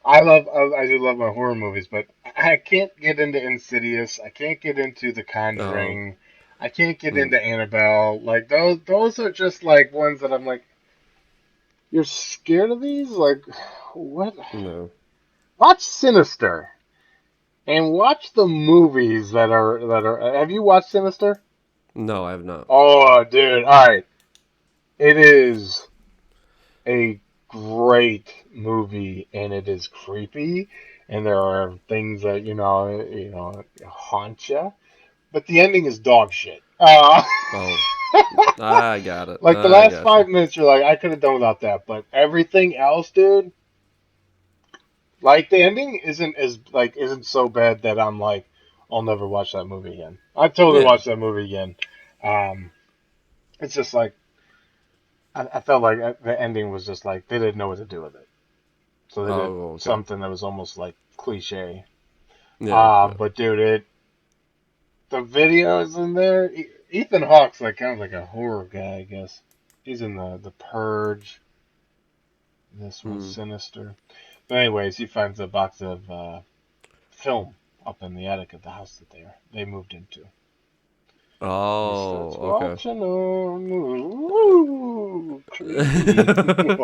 S1: I do love my horror movies, but I can't get into Insidious. I can't get into The
S2: Oh.
S1: Conjuring. I can't get
S2: Mm,
S1: into Annabelle. Like those are just like ones that I'm like, you're scared of these? Like, what?
S2: no.
S1: Watch Sinister and watch the movies that are. Have you watched Sinister?
S2: No, I have not.
S1: Oh, dude! All right, it is a great movie, and it is creepy, and there are things that haunt you. But the ending is dog shit.
S2: Oh, I got it.
S1: Like the
S2: I
S1: last
S2: got you.
S1: 5 minutes, you're like, I could have done without that. But everything else, dude, like the ending isn't so bad that I'm like, I'll never watch that movie again. I'd totally
S2: Yeah.
S1: watch that movie again. Um, it's just like I felt like the ending was just like they didn't know what to do with it, so they did
S2: Oh, okay.
S1: something that was almost like cliche.
S2: Yeah. Yeah.
S1: But dude, the videos in there. Ethan Hawke's like kind of like a horror guy, I guess. He's in the Purge. This was
S2: Hmm.
S1: Sinister. But anyways, he finds a box of film up in the attic of the house that they moved into. He
S2: Oh,
S1: starts
S2: okay.
S1: watching them. Ooh, creepy.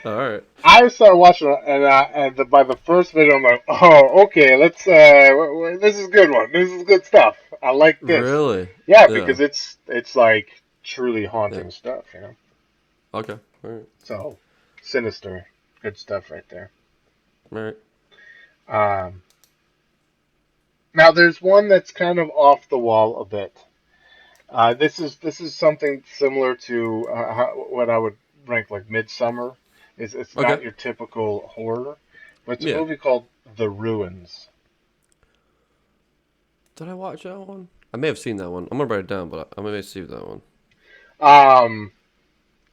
S2: All right.
S1: I started watching it, by the first video, I'm like, oh, okay, let's. This is a good one. This is good stuff. I like this.
S2: Really?
S1: Yeah,
S2: Yeah.
S1: because it's like truly
S2: Yeah.
S1: haunting stuff, you know.
S2: Okay. All right.
S1: So sinister, good stuff right there.
S2: All right.
S1: Um, Now there's one that's kind of off the wall a bit. This is something similar to what I would rank like Midsummer. It's
S2: Okay.
S1: not your typical horror, but it's a
S2: Yeah.
S1: movie called The Ruins.
S2: Did I watch that one? I may have seen that one. I'm gonna write it down, but I may see that one.
S1: Um,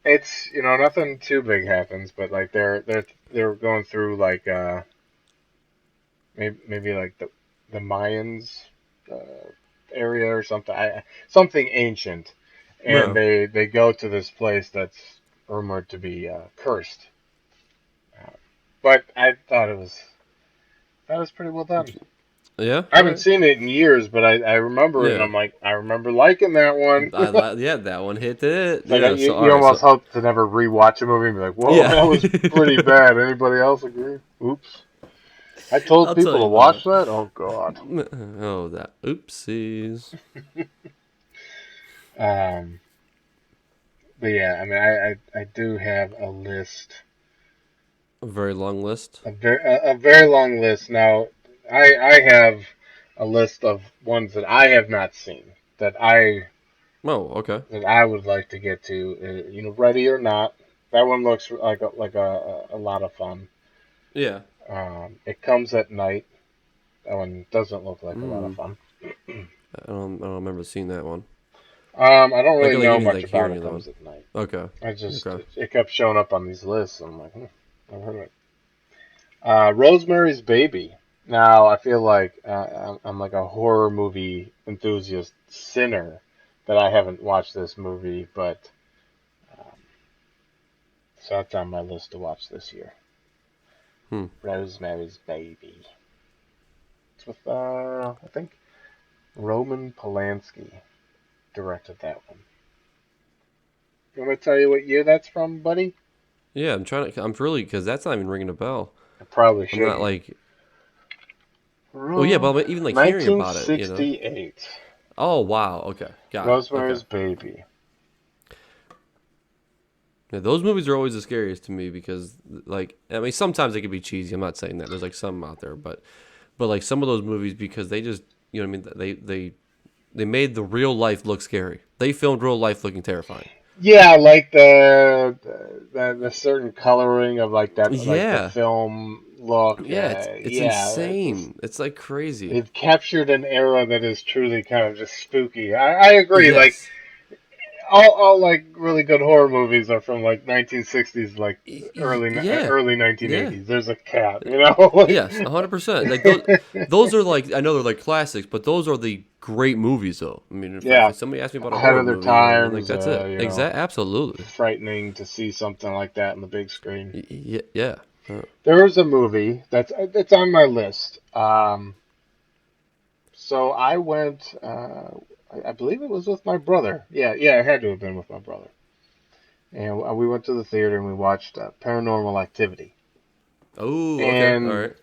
S1: it's nothing too big happens, but like they're going through like maybe like the Mayans area or something, something ancient, and
S2: Yeah.
S1: they go to this place that's rumored to be cursed. Uh, but I thought that was pretty well done.
S2: Yeah.
S1: I
S2: All
S1: haven't
S2: right.
S1: seen it in years, but I remember it, and
S2: Yeah.
S1: I'm like, I remember liking that one.
S2: Yeah, that one hit it.
S1: It's like
S2: Yeah.
S1: you,
S2: So all
S1: you
S2: right.
S1: almost
S2: So
S1: hope to never rewatch a movie and be like, "Whoa,
S2: yeah.
S1: that was pretty bad." Anybody else agree? Oops. I told
S2: I'll tell
S1: people to
S2: you what.
S1: watch that. Oh God.
S2: Oh, that. Oopsies.
S1: Um, but yeah, I mean, I do have a list,
S2: A very long list.
S1: a very long list. Now, I have a list of ones that I have not seen
S2: Oh, okay.
S1: that I would like to get to. Ready or not. That one looks like a lot of fun.
S2: Yeah.
S1: It comes at night. That one doesn't look like a lot of
S2: Mm.
S1: fun.
S2: I don't remember seeing that one.
S1: I don't really
S2: Like
S1: know
S2: even
S1: much
S2: like
S1: about
S2: hearing
S1: It
S2: of that one.
S1: Comes at Night.
S2: Okay.
S1: I just
S2: Okay.
S1: it kept showing up on these lists. I'm like, I've heard of it. Rosemary's Baby. Now I feel like I'm like a horror movie enthusiast sinner that I haven't watched this movie, but um, so that's on my list to watch this year.
S2: Hmm.
S1: Rosemary's Baby. It's with I think Roman Polanski directed that one. You want me to tell you what year that's from, buddy?
S2: Yeah, I'm trying to. I'm really because that's not even ringing a bell.
S1: I probably
S2: I'm not
S1: shouldn't.
S2: like. Well, yeah, but I'm even like hearing about it.
S1: 1968.
S2: Oh wow. Okay. Got it. Okay.
S1: Rosemary's Baby.
S2: Yeah, those movies are always the scariest to me because, like, I mean, sometimes they can be cheesy. I'm not saying that. There's like some out there, but like some of those movies because they just, you know, what I mean, they made the real life look scary. They filmed real life looking terrifying.
S1: Yeah, like the certain coloring of like the
S2: Yeah,
S1: film look.
S2: yeah, it's
S1: Yeah, it's just
S2: insane. It's like crazy.
S1: they've captured an era that is truly kind of just spooky. I agree. Like
S2: Yes.
S1: all like really good horror movies are from like 1960s, like
S2: Yeah.
S1: early
S2: Yeah.
S1: 1980s. There's a cat, like.
S2: Yes, 100%. Like those are like I know they're like classics, but those are the great movies though. I mean, if
S1: Yeah,
S2: somebody asks me about a
S1: ahead
S2: horror
S1: of their
S2: movie, you know what I mean? Like
S1: times.
S2: that's it. Absolutely.
S1: Frightening to see something like that on the big screen.
S2: Yeah.
S1: There is a movie that's on my list. So I went. I believe it was with my brother. Yeah, it had to have been with my brother. And we went to the theater and we watched Paranormal Activity.
S2: Oh, okay. All
S1: And
S2: right.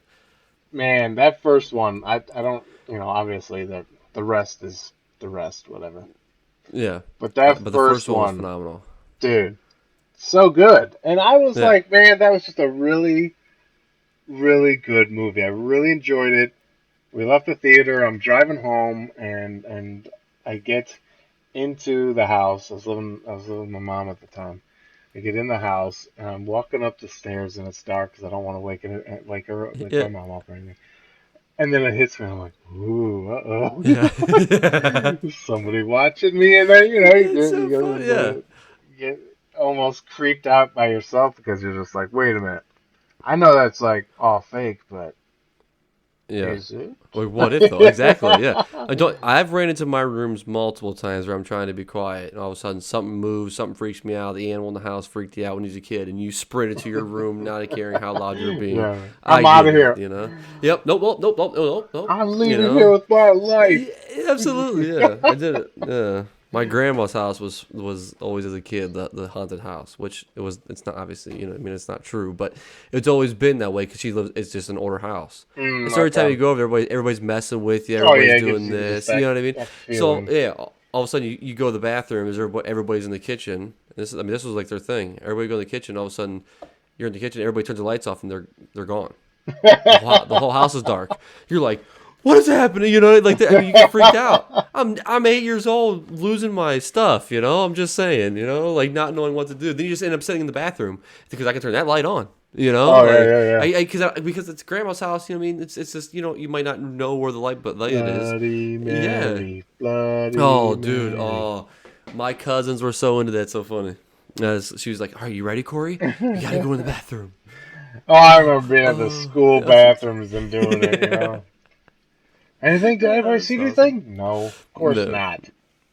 S1: man, that first one, I don't, obviously the rest is the rest, whatever.
S2: Yeah.
S1: But that
S2: But the
S1: first
S2: first one was
S1: one,
S2: phenomenal.
S1: dude, so good. And I was
S2: Yeah.
S1: like, man, that was just a really really good movie. I really enjoyed it. We left the theater. I'm driving home, and I get into the house. I was living with my mom at the time. I get in the house, and I'm walking up the stairs, and it's dark because I don't want to wake
S2: Yeah.
S1: my mom up or anything. And then it hits me. I'm like, ooh,
S2: Yeah.
S1: uh-oh. Somebody watching me. And then, you
S2: It's
S1: get,
S2: so funny. Yeah.
S1: you get almost creeped out by yourself because you're just like, wait a minute. I know that's like all fake, but
S2: Yeah.
S1: is it?
S2: Like, what if though? Exactly. Yeah. I don't. I've ran into my rooms multiple times where I'm trying to be quiet, and all of a sudden something moves, something freaks me out. The animal in the house freaked you out when you was a kid, and you sprint into your room, not caring how loud you're being.
S1: Yeah. I'm
S2: I
S1: out
S2: get
S1: of
S2: it.
S1: here.
S2: You know. Yep. Nope. Nope. Nope. Nope. Nope. Nope.
S1: I'm
S2: You
S1: leaving here
S2: know.
S1: with my life.
S2: Yeah, absolutely. Yeah. I did it. Yeah. My grandma's house was always as a kid the haunted house, which it's not obviously I mean it's not true, but it's always been that way because she lives. It's just an older house. And so every time
S1: Okay.
S2: you go over there, everybody's messing with you.
S1: Oh
S2: Everybody's
S1: yeah, it gives
S2: doing
S1: you just
S2: this. You know what I mean?
S1: that
S2: So
S1: feeling.
S2: yeah, all of a sudden you go to the bathroom. Everybody's in the kitchen. I mean, this was like their thing. Everybody go in the kitchen. All of a sudden, you're in the kitchen. Everybody turns the lights off and they're gone. The whole house is dark. You're like, what is happening? Like I mean, you get freaked out. I'm 8 years old, losing my stuff. I'm just saying. Like not knowing what to do. Then you just end up sitting in the bathroom because I can turn that light on.
S1: Oh yeah,
S2: Like
S1: yeah, yeah.
S2: because it's grandma's house. I mean, it's just you might not know where the light it is.
S1: Bloody
S2: Yeah.
S1: Mary, Bloody
S2: Oh, dude.
S1: Mary.
S2: Oh, my cousins were so into that. So funny. She was like, "Are you ready, Corey? We gotta go in the bathroom."
S1: Oh, I remember being at the
S2: Oh,
S1: school
S2: yeah, that's
S1: bathrooms and doing it, you
S2: yeah.
S1: know. Anything? Did anybody see
S2: That's awesome.
S1: anything? No, of course
S2: No.
S1: not.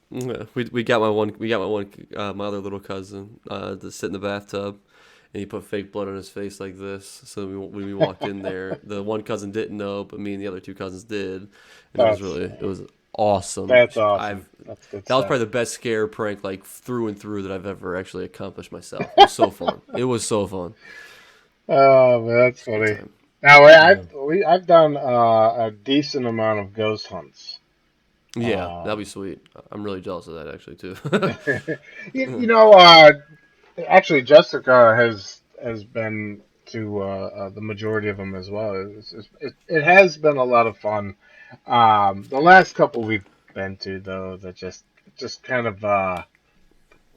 S2: Yeah, we got my other little cousin to sit in the bathtub, and he put fake blood on his face like this. So when we walked in there, the one cousin didn't know, but me and the other two cousins did, and
S1: That's
S2: it was awesome.
S1: that's awesome.
S2: I've
S1: That's good
S2: That was
S1: stuff.
S2: probably the best scare prank like through and through that I've ever actually accomplished myself. It was so fun. It was so fun.
S1: Oh man, that's
S2: It's a good
S1: funny.
S2: time.
S1: Now
S2: Yeah.
S1: I've done a decent amount of ghost hunts.
S2: Yeah, that'd be
S1: Um,
S2: sweet. I'm really jealous of that actually too.
S1: you know, actually, Jessica has been to the majority of them as well. It has been a lot of fun. The last couple we've been to though, that just kind of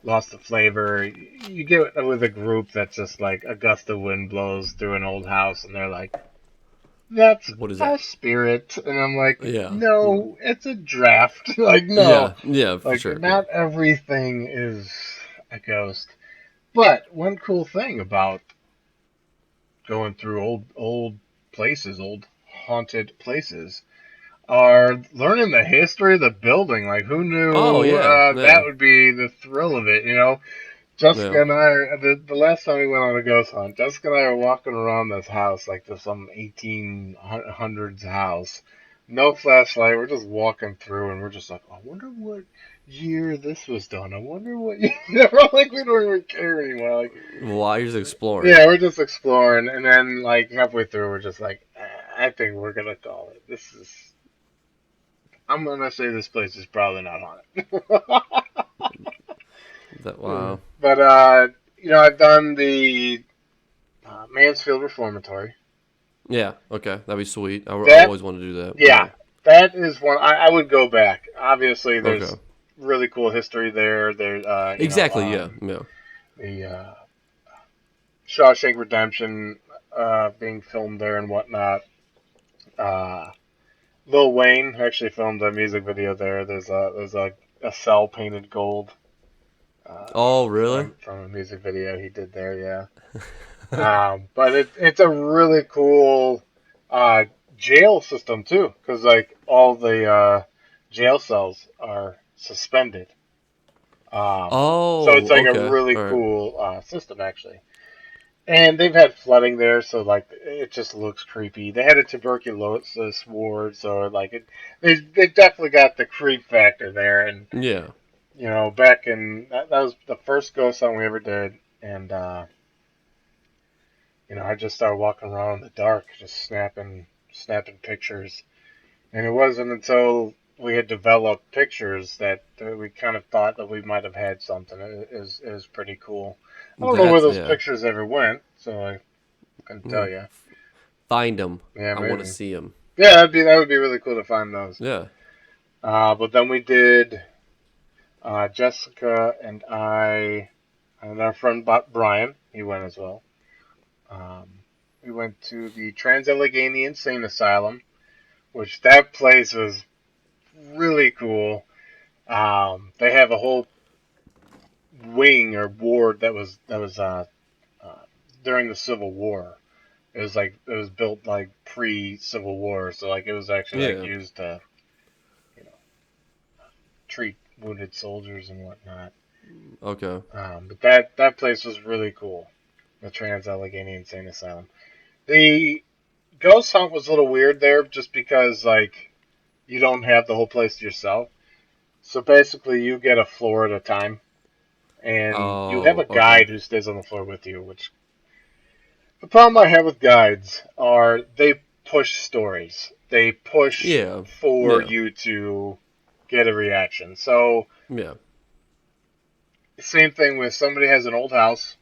S1: lost the flavor. You get with a group that's just like a gust of wind blows through an old house, and they're like, "That's
S2: What is
S1: a
S2: that?
S1: spirit," and I'm like,
S2: Yeah.
S1: "No, it's a draft." Like, no,
S2: Yeah. Yeah, for
S1: like
S2: sure. Yeah.
S1: not everything is a ghost. But one cool thing about going through old places, old haunted places, are learning the history of the building. Like, who
S2: Oh
S1: knew
S2: yeah.
S1: that
S2: Yeah.
S1: would be the thrill of it? You know, Jessica
S2: Yeah.
S1: and I, the last time we went on a ghost hunt, Jessica and I are walking around this house, like there's some 1800s house. No flashlight. We're just walking through, and we're just like, I wonder what year this was done. I wonder what year. We're like, we don't even care anymore. Like,
S2: While you're just exploring.
S1: yeah, we're just exploring, and then like halfway through, we're just like, I think we're gonna call it. This is. I'm gonna say this place is probably not haunted.
S2: That wow.
S1: But I've done the Mansfield Reformatory.
S2: Yeah. Okay. That'd be sweet. I've
S1: That,
S2: always wanted to do that.
S1: yeah,
S2: Yeah.
S1: that is one I would go back. Obviously,
S2: Okay.
S1: there's really cool history there. There,
S2: Exactly. Yeah. Yeah.
S1: the Shawshank Redemption being filmed there and whatnot. Uh, Lil Wayne actually filmed a music video there. There's a cell painted gold
S2: Oh really?
S1: from a music video he did there. Yeah. But it's a really cool uh, jail system too, because like all the jail cells are suspended. So it's
S2: Oh.
S1: like a
S2: Okay.
S1: really
S2: All right.
S1: cool system actually. And they've had flooding there, so like it just looks creepy. They had a tuberculosis ward, so like they definitely got the creep factor there. And
S2: Yeah.
S1: back in that was the first ghost hunt we ever did, and I just started walking around in the dark, just snapping pictures. And it wasn't until we had developed pictures that we kind of thought that we might have had something. It was pretty cool. I don't know where
S2: That's
S1: those
S2: yeah.
S1: pictures ever went, so I couldn't
S2: Yeah.
S1: tell you.
S2: Find them.
S1: Yeah,
S2: I want to
S1: maybe.
S2: see them.
S1: Yeah, that would be really cool to find those.
S2: Yeah.
S1: But then we did Jessica and our friend Brian. He went as well. Um, we went to the Trans-Allegheny Insane Asylum, which that place was really cool. They have a whole wing or ward uh, during the Civil War. It was built like pre-Civil War, so like it was actually like
S2: Yeah.
S1: used to you know treat wounded soldiers and whatnot.
S2: Okay.
S1: But that place was really cool. The Trans Allegheny Insane Asylum. The ghost hunt was a little weird there, just because like you don't have the whole place to yourself. So basically, you get a floor at a time, and you have a
S2: Oh, okay.
S1: guide who stays on the floor with you. Which the problem I have with guides are they push stories. They push
S2: Yeah.
S1: for
S2: Yeah.
S1: you to get a reaction. So
S2: Yeah.
S1: same thing with somebody has an old house.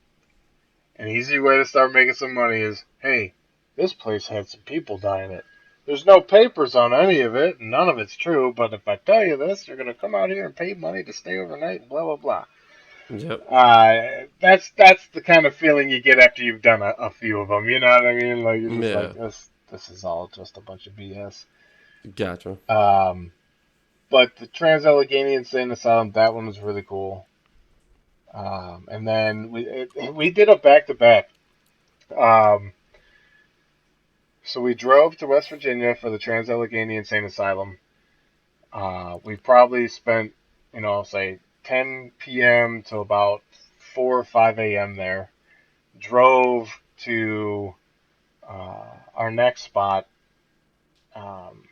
S1: An easy way to start making some money is, hey, this place had some people die in it. There's no papers on any of it, and none of it's true, but if I tell you this, you're going to come out here and pay money to stay overnight, and blah, blah, blah.
S2: Yep.
S1: That's the kind of feeling you get after you've done a few of them. You know what I mean? Like, you're just like,
S2: Yeah.
S1: this is all just a bunch of BS.
S2: Gotcha.
S1: Um, but the Trans Allegheny Insane Asylum, that one was really cool. And then we did a back to back. So we drove to West Virginia for the Trans Allegheny Insane Asylum. We probably spent, say 10 p.m. till about 4 or 5 a.m. there. Drove to our next spot. Um,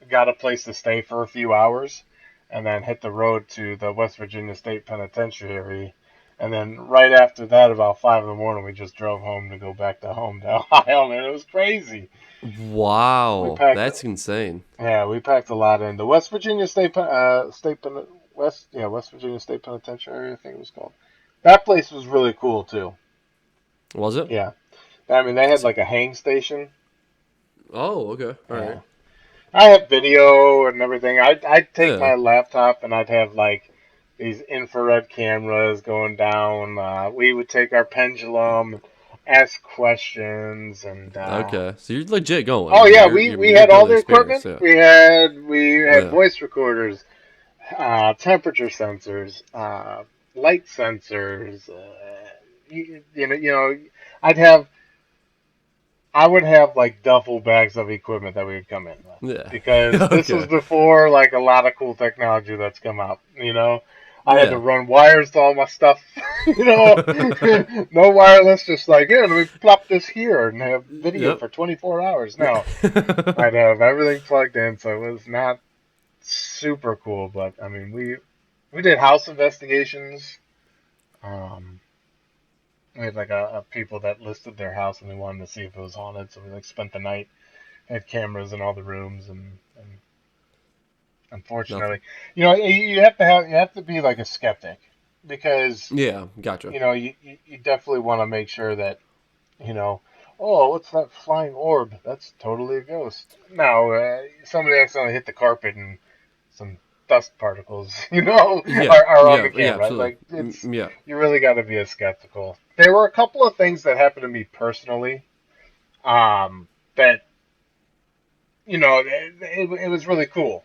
S1: got a place to stay for a few hours, and then hit the road to the West Virginia State Penitentiary. And then right after that, about 5 in the morning, we just drove home to go back to home to Ohio. Man, it was crazy. We
S2: Wow.
S1: packed
S2: That's insane.
S1: Yeah, we packed a lot in. The West Virginia West Virginia State Penitentiary, I think it was called. That place was really cool too.
S2: Was it?
S1: Yeah, I mean they had like a hang station.
S2: Oh, okay. All right.
S1: Yeah, I had video and everything. I'd take
S2: Yeah.
S1: my laptop and I'd have like these infrared cameras going down. We would take our pendulum, ask questions, and
S2: Okay. So you're legit going.
S1: oh
S2: I mean,
S1: yeah,
S2: you're
S1: we
S2: you're
S1: we
S2: you're
S1: had all
S2: building
S1: the equipment.
S2: experience. Yeah.
S1: We had
S2: Yeah.
S1: voice recorders, temperature sensors, light sensors. I'd have I would have like duffel bags of equipment that we would come in with
S2: Yeah.
S1: because this was
S2: Okay.
S1: before like a lot of cool technology that's come out. I had to
S2: Yeah.
S1: run wires to all my stuff. No wireless, just like here, let me plop this here and have video
S2: Yep.
S1: for 24 hours. No, I'd have everything plugged in, so it was not super cool. But I mean, we did house investigations. Um, we had like a people that listed their house and they wanted to see if it was haunted, so we like spent the night. Had cameras in all the rooms, and
S2: Nothing.
S1: unfortunately, you have to be like a skeptic because
S2: Yeah. Gotcha.
S1: you definitely want to make sure that you know. Oh, what's that flying orb? That's totally a ghost. No, somebody accidentally hit the carpet and some dust particles,
S2: Yeah.
S1: are on
S2: Yeah.
S1: the
S2: Yeah.
S1: camera.
S2: Absolutely.
S1: Like it's
S2: Yeah.
S1: you really got to be a skeptical. There were a couple of things that happened to me personally, that it was really cool.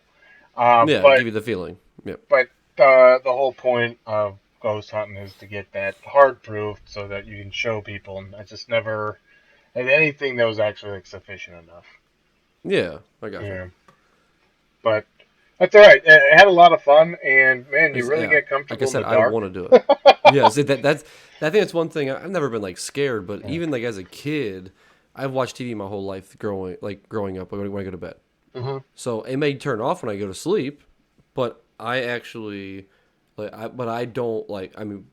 S2: Yeah.
S1: But
S2: Give you the feeling. Yep.
S1: but the whole point of ghost hunting is to get that hard proof so that you can show people. And I just never had anything that was actually like sufficient enough.
S2: Yeah. I gotcha.
S1: Yeah, but that's all right. I had a lot of fun, and man, you
S2: It's,
S1: really
S2: yeah.
S1: get
S2: Like I
S1: comfortable in
S2: said,
S1: the
S2: I
S1: dark.
S2: want to do it. Yeah. See, that's. I think that's one thing. I've never been like scared, but
S1: Yeah.
S2: even like as a kid, I've watched TV my whole life growing up when I go to bed.
S1: Hmm.
S2: So it may turn off when I go to sleep, but I actually but I don't like. I mean,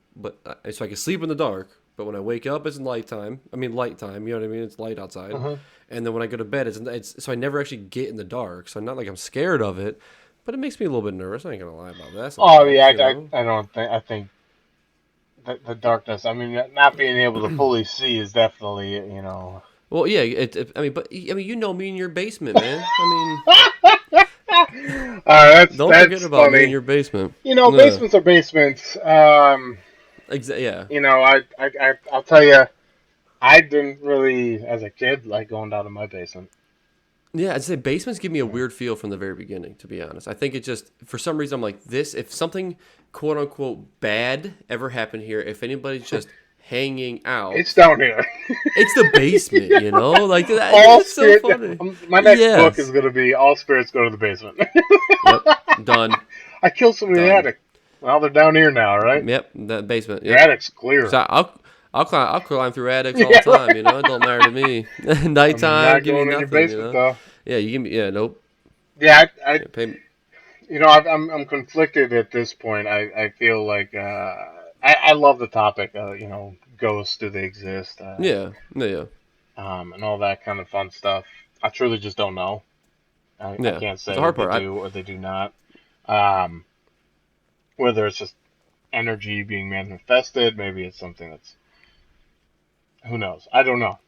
S2: so I can sleep in the dark. But when I wake up, it's nighttime. I mean, light time. You know what I mean? It's light outside.
S1: Hmm.
S2: And then when I go to bed, it's so I never actually get in the dark. So I'm not like I'm scared of it, but it makes me a little bit nervous. I ain't gonna lie about that
S1: Oh yeah,
S2: sometimes. You know?
S1: I don't think I think the darkness. I mean, not being able to fully see is definitely.
S2: Well, yeah. I mean, but I mean, you know me in your basement, man. I mean, don't forget
S1: That's
S2: about me in
S1: funny.
S2: your basement.
S1: You know,
S2: Yeah.
S1: basements are basements.
S2: Yeah.
S1: You know, I'll tell you, I didn't really, as a kid, like going down to my basement.
S2: Yeah, I'd say basements give me a
S1: Yeah.
S2: weird feel from the very beginning, to be honest. I think it just, for some reason, I'm like, this, if something quote unquote bad ever happened here, if anybody's just hanging
S1: It's
S2: out,
S1: down here.
S2: it's the basement,
S1: Yeah.
S2: you know? Like,
S1: All
S2: it's so
S1: spirit.
S2: funny.
S1: My next book is
S2: Yes.
S1: going to be All Spirits Go to the Basement.
S2: Yep. Done.
S1: I killed somebody in the
S2: Done.
S1: attic. Well, they're down here now, right?
S2: Yep. That basement.
S1: Your
S2: Yep.
S1: attic's clear.
S2: So I'll climb through attics all the
S1: Yeah,
S2: time, you
S1: right.
S2: know? It don't matter to me.
S1: I'm
S2: Nighttime,
S1: not
S2: give me
S1: going in your
S2: nothing, you
S1: basement
S2: know?
S1: though.
S2: Yeah, you give me, yeah, nope.
S1: Yeah, I
S2: Yeah, pay,
S1: you know, I'm conflicted at this point. I feel like I love the topic. You know, ghosts, do they exist?
S2: yeah. Yeah. Yeah.
S1: And all that kind of fun stuff. I truly just don't know. I
S2: Yeah.
S1: can't
S2: It's the
S1: say
S2: hard
S1: they
S2: part.
S1: do or they do not. Um, whether it's just energy being manifested, maybe it's something that's who knows. I don't know.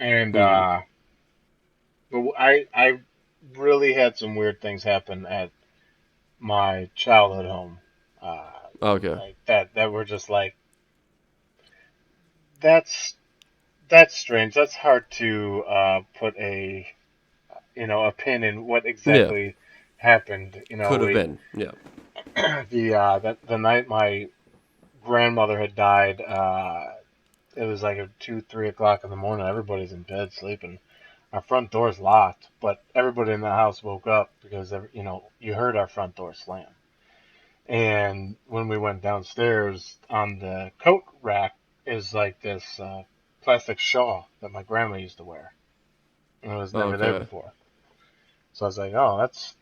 S1: And
S2: Hmm.
S1: but I really had some weird things happen at my childhood home. Uh,
S2: Okay.
S1: like that were just like that's that's strange. That's hard to put a a pin in what
S2: Yeah.
S1: exactly happened. You know,
S2: Could have
S1: we
S2: been. Yeah.
S1: the night my grandmother had died. It was like 2, 3 o'clock in the morning. Everybody's in bed sleeping. Our front door's locked, but everybody in the house woke up because you heard our front door slam. And when we went downstairs, on the coat rack is like this plastic shawl that my grandma used to wear, and it was never there
S2: Okay.
S1: before. So I was like, oh, that's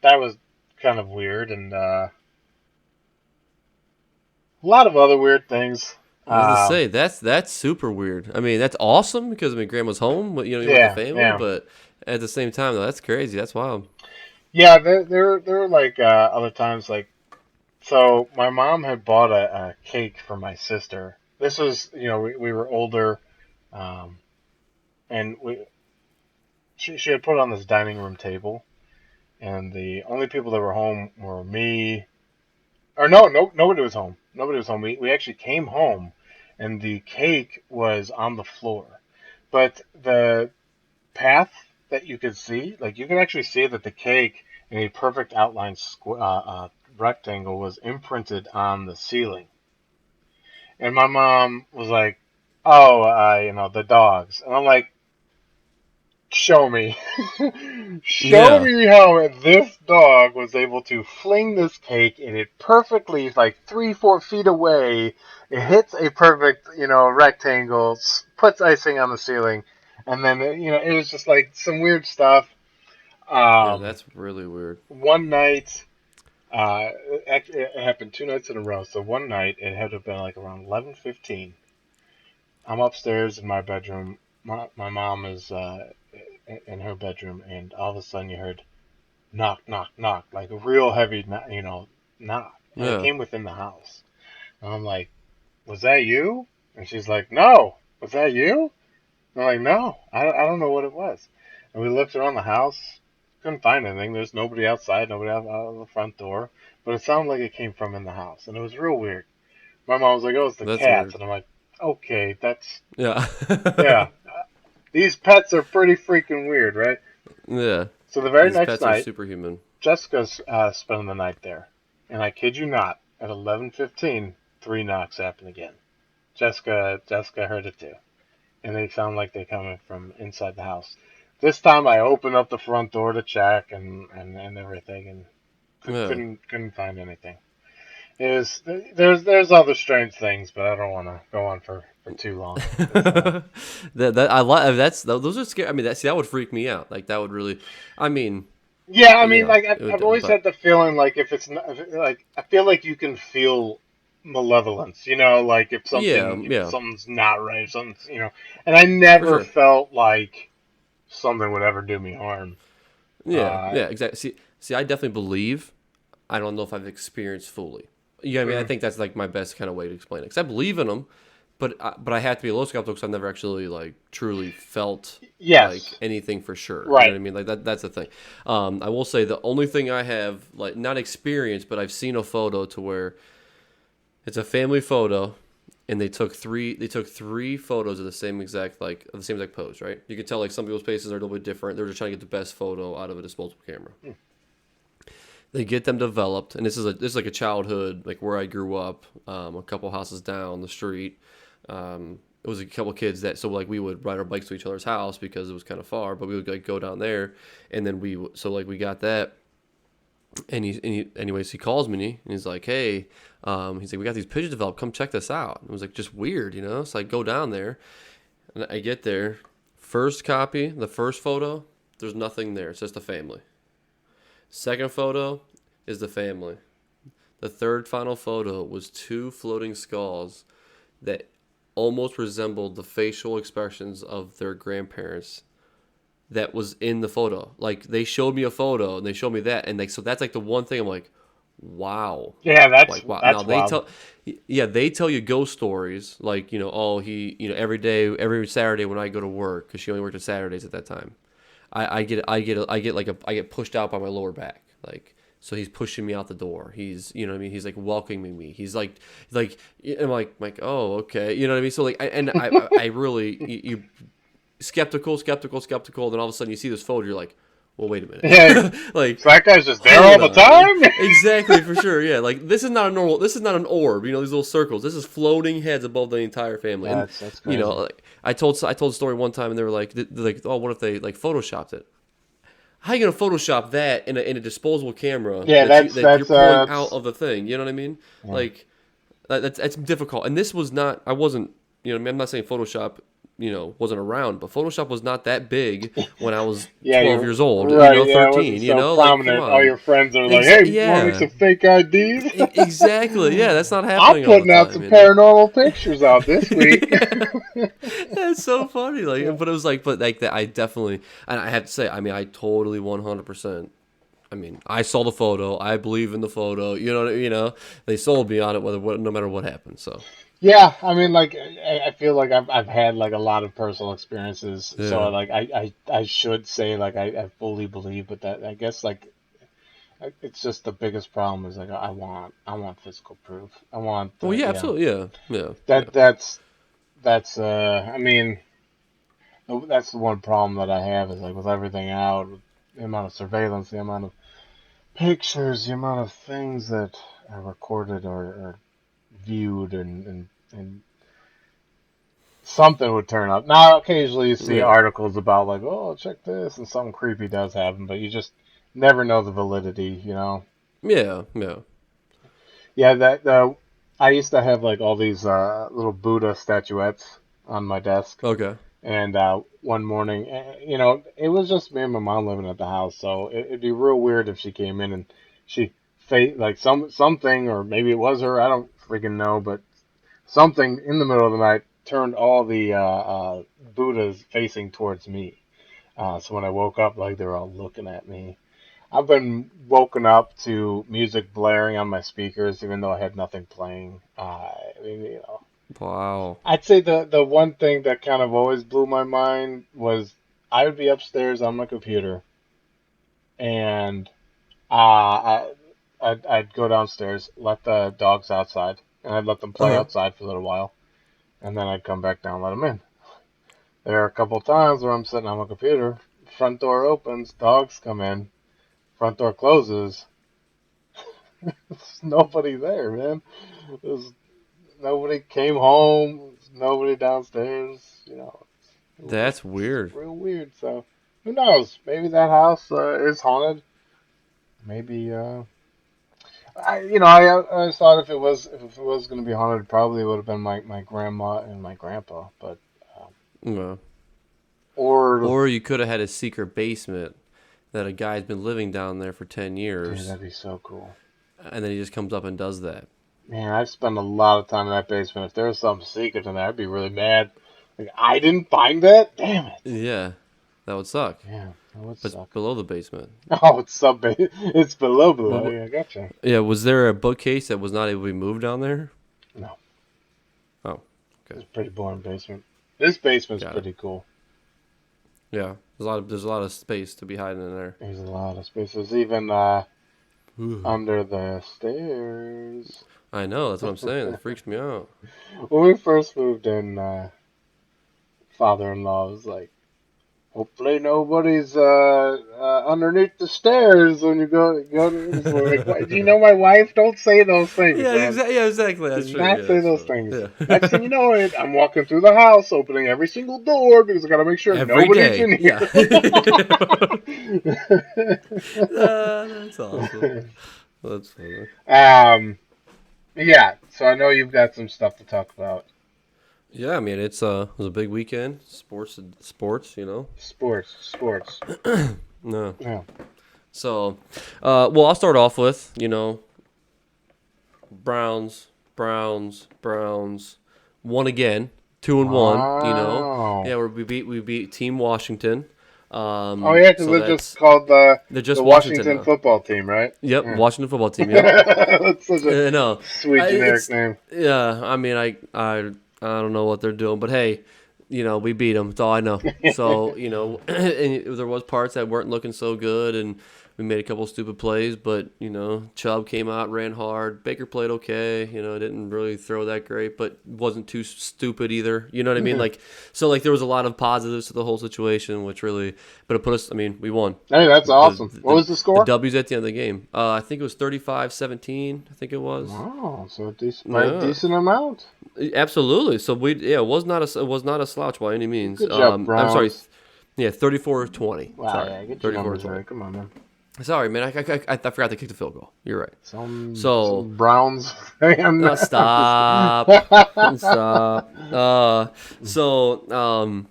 S1: that was kind of weird, and a lot of other weird things.
S2: I was gonna
S1: Um,
S2: say that's super weird. I mean, that's awesome because I mean, grandma's home, but you're with the
S1: yeah,
S2: family.
S1: yeah.
S2: But at the same time, though, that's crazy. That's wild.
S1: Yeah, there were like other times like so my mom had bought a cake for my sister. This was we were older, um, and she had put it on this dining room table, and the only people that were home were me. Or no, nobody was home. Nobody was home. We actually came home, and the cake was on the floor, but the path that you could see, like you could actually see that the cake in a perfect outline rectangle was imprinted on the ceiling. And my mom was like, "Oh, the dogs." And I'm like, "Show me, show
S2: Yeah.
S1: me how this dog was able to fling this cake and it perfectly, like 3, 4 feet away. It hits a perfect, rectangle, puts icing on the ceiling, and then it was just like some weird stuff.
S2: Yeah,
S1: Um,
S2: that's really weird.
S1: one night, it happened 2 nights in a row. So one night, it had to have been like around 11:15. I'm upstairs in my bedroom. My mom is in her bedroom, and all of a sudden you heard knock, knock, knock, like a real heavy, knock, and it
S2: Yeah.
S1: came within the house. And I'm like, "Was that you?" And she's like, "No, was that you?" And I'm like, "No, I don't know what it was." And we looked around the house, couldn't find anything. There's nobody outside, nobody out of the front door, but it sounded like it came from in the house, and it was real weird. My mom was like, "Oh, it's the
S2: That's
S1: cats,"
S2: weird.
S1: and I'm like, "Okay, that's
S2: Yeah.
S1: yeah." These pets are pretty freaking weird, right?
S2: Yeah.
S1: So the very
S2: These
S1: next
S2: pets are
S1: night,
S2: superhuman.
S1: Jessica's spending the night there, and I kid you not, at 11:15, three knocks happen again. Jessica heard it too, and they sound like they're coming from inside the house. This time I opened up the front door to check and everything, and
S2: Yeah.
S1: couldn't find anything. There's other strange things, but I don't want to go on for too long. It's
S2: That I like that's those are scary. I mean, that would freak me out. Like that would really. I mean,
S1: Yeah, I
S2: you
S1: mean,
S2: know,
S1: like
S2: it
S1: I've
S2: would.
S1: always
S2: But
S1: had the feeling like if it's not, like I feel like you can feel malevolence, like
S2: yeah,
S1: if
S2: yeah,
S1: something's not right, if something's, and I
S2: for
S1: never
S2: sure.
S1: felt like something would ever do me harm.
S2: Yeah,
S1: Uh,
S2: yeah, exactly. See, I definitely believe. I don't know if I've experienced fully. Yeah, I mean, I
S1: mm,
S2: think that's like my best kind of way to explain it. Because I believe in them, but I have to be a little skeptical because I've never actually like truly felt like
S1: Yes,
S2: anything for sure. You know what
S1: right.
S2: I mean? Like that's the thing. I will say the only thing I have like not experienced, but I've seen a photo to where it's a family photo, and they took three photos of the same exact like of the same exact pose. Right? You can tell like some people's faces are a little bit different. They're just trying to get the best photo out of a disposable camera.
S1: Hmm.
S2: They get them developed, and this is like a childhood like where I grew up, a couple houses down the street. It was a couple kids that so like we would ride our bikes to each other's house because it was kind of far, but we would like go down there, and then so like we got that, anyways he calls me and he's like, hey, he's like, we got these pigeons developed, come check this out. And it was like just weird, so I go down there, and I get there, first copy, the first photo, there's nothing there, it's just a family. Second photo is the family. The third final photo was two floating skulls that almost resembled the facial expressions of their grandparents that was in the photo. Like they showed me a photo and they showed me that, and like so that's like the one thing I'm like, wow.
S1: Yeah,
S2: Like wow. Now
S1: that's wild.
S2: they tell you ghost stories like oh he every day every Saturday when I go to work because she only worked on Saturdays at that time. I get pushed out by my lower back like so he's pushing me out the door. He's what I mean. He's like welcoming me. He's like I'm like oh okay you know what I mean. So like I really you skeptical. Then all of a sudden you see this photo, you're like, well, wait a
S1: Yeah,
S2: minute, like,
S1: so that guy's just there all
S2: hold
S1: the
S2: on,
S1: time.
S2: exactly for sure, yeah. Like this is not a normal, this is not an orb, these little circles. This is floating heads above the entire family, and
S1: That's crazy.
S2: like, I told a story one time, and they were like, oh, what if they like photoshopped it? How are you gonna Photoshop that in a disposable camera
S1: Yeah,
S2: that you're pulling out
S1: that's
S2: of the thing? You know what I mean?
S1: yeah.
S2: Like that's difficult. And this was not. I wasn't. I'm not saying Photoshop. Wasn't around, but Photoshop was not that big when I was
S1: Yeah,
S2: 12
S1: you're
S2: years old.
S1: right. Yeah, it
S2: 13.
S1: wasn't so
S2: Like come
S1: prominent. All
S2: on.
S1: your friends are like, "Hey, want to make
S2: Yeah.
S1: some fake IDs?"
S2: Exactly. Yeah, that's not
S1: I'm
S2: happening all the
S1: putting out
S2: time.
S1: some paranormal pictures out this week.
S2: Yeah. That's so funny. Like, but it was like, but like that. I definitely, and I have to say, I mean, I totally 100%. I mean, I saw the photo. I believe in the photo. They sold me on it, no matter what happened. So
S1: Yeah, I mean, like I feel like I've had like a lot of personal experiences, so
S2: yeah,
S1: like I should say like I fully believe, but that I guess like it's just the biggest problem is like I want physical proof. I want
S2: well, yeah, absolutely, yeah, yeah,
S1: that
S2: yeah.
S1: that's I mean that's the one problem that I have is like with everything out, the amount of surveillance, the amount of pictures, the amount of things that are recorded or viewed and something would turn up. Now, occasionally you see
S2: Yeah,
S1: articles about like, oh, check this, and something creepy does happen, but you just never know the validity.
S2: yeah, yeah.
S1: Yeah, I used to have like all these little Buddha statuettes on my desk,
S2: Okay.
S1: and one morning, it was just me and my mom living at the house, so it'd be real weird if she came in and she like something, or maybe it was her, I don't freaking know, but something in the middle of the night turned all the Buddhas facing towards me. So when I woke up, like they were all looking at me. I've been woken up to music blaring on my speakers, even though I had nothing playing. I mean,
S2: Wow.
S1: I'd say the one thing that kind of always blew my mind was I would be upstairs on my computer, and I'd go downstairs, let the dogs outside, and I'd let them
S2: Uh
S1: play
S2: huh.
S1: outside for a little while, and then I'd come back down, let them in. There are a couple times where I'm sitting on my computer, front door opens, dogs come in, front door closes. There's nobody there, man. There's nobody came home. There's nobody downstairs. It was
S2: That's weird.
S1: real weird. So who knows? Maybe that house is haunted. Maybe I always thought if it was going to be haunted, probably it would have been my grandma and my grandpa. But um,
S2: Yeah.
S1: or
S2: Or you could have had a secret basement that a guy's been living down there for 10
S1: dude,
S2: years,
S1: that'd be so cool.
S2: and then he just comes up and does that.
S1: Man, I've spent a lot of time in that basement. If there was something secret in there, I'd be really mad. Like, I didn't find that? Damn it.
S2: Yeah, that would suck.
S1: Yeah, that would
S2: But it's
S1: suck.
S2: below the basement.
S1: Oh, it's below below.
S2: Well,
S1: Yeah, gotcha.
S2: yeah, was there a bookcase that was not able to be moved down there?
S1: No.
S2: Oh. Okay.
S1: It's a pretty boring basement. This basement's
S2: Got it.
S1: pretty cool.
S2: Yeah. There's a lot of space to be hiding in there.
S1: There's a lot of space. There's even
S2: Ooh.
S1: under the stairs.
S2: I know. That's what I'm saying. It freaks me out.
S1: When we first moved in, father-in-law was like, "Hopefully nobody's underneath the stairs when you go." We're like, "What? Do you know my wife? Don't say those things,
S2: Yeah.
S1: man.
S2: Exactly. Yeah. Exactly.
S1: Do
S2: That's true.
S1: not say
S2: Yeah.
S1: those
S2: So
S1: things." Next thing
S2: yeah.
S1: you know, I'm walking through the house, opening every single door because I gotta make sure
S2: Every
S1: nobody's
S2: day.
S1: in
S2: Yeah.
S1: here.
S2: That's awesome. That's funny.
S1: um, yeah. So I know you've got some stuff to talk about.
S2: Yeah, I mean it was a big weekend. Sports, you know.
S1: Sports, sports.
S2: No.
S1: Yeah.
S2: So, well, I'll start off with Browns won again, 2-1.
S1: Wow.
S2: Yeah, we beat Team Washington.
S1: Oh yeah, because
S2: So
S1: they're just
S2: that's
S1: called
S2: they're
S1: the
S2: just Washington
S1: Washington
S2: now.
S1: football team, right?
S2: Yep,
S1: Yeah.
S2: Washington football team. Yep.
S1: That's such a
S2: No,
S1: sweet generic
S2: it's
S1: name.
S2: yeah. I mean, I don't know what they're doing, but hey, we beat them. That's all I know. So and there was parts that weren't looking so good, and we made a couple stupid plays, but Chubb came out, ran hard. Baker played okay. Didn't really throw that great, but wasn't too stupid either. You know what I mean? So there was a lot of positives to the whole situation, which really, but it put us. I mean, we won.
S1: Hey, that's
S2: The
S1: awesome. What
S2: the
S1: was the
S2: the
S1: score?
S2: W's at the end of the game. I think it was 35-17. I think it was.
S1: Wow, so by a
S2: Yeah,
S1: decent amount.
S2: absolutely. So it was not a slouch by any means.
S1: Good job,
S2: I'm sorry.
S1: Browns.
S2: Yeah, 34-20.
S1: Wow,
S2: Sorry,
S1: yeah, get your numbers
S2: 34-20.
S1: right. Come on, man.
S2: Sorry, man. I forgot to kick the field goal. You're right.
S1: Some
S2: So
S1: Browns fan.
S2: stop, stop.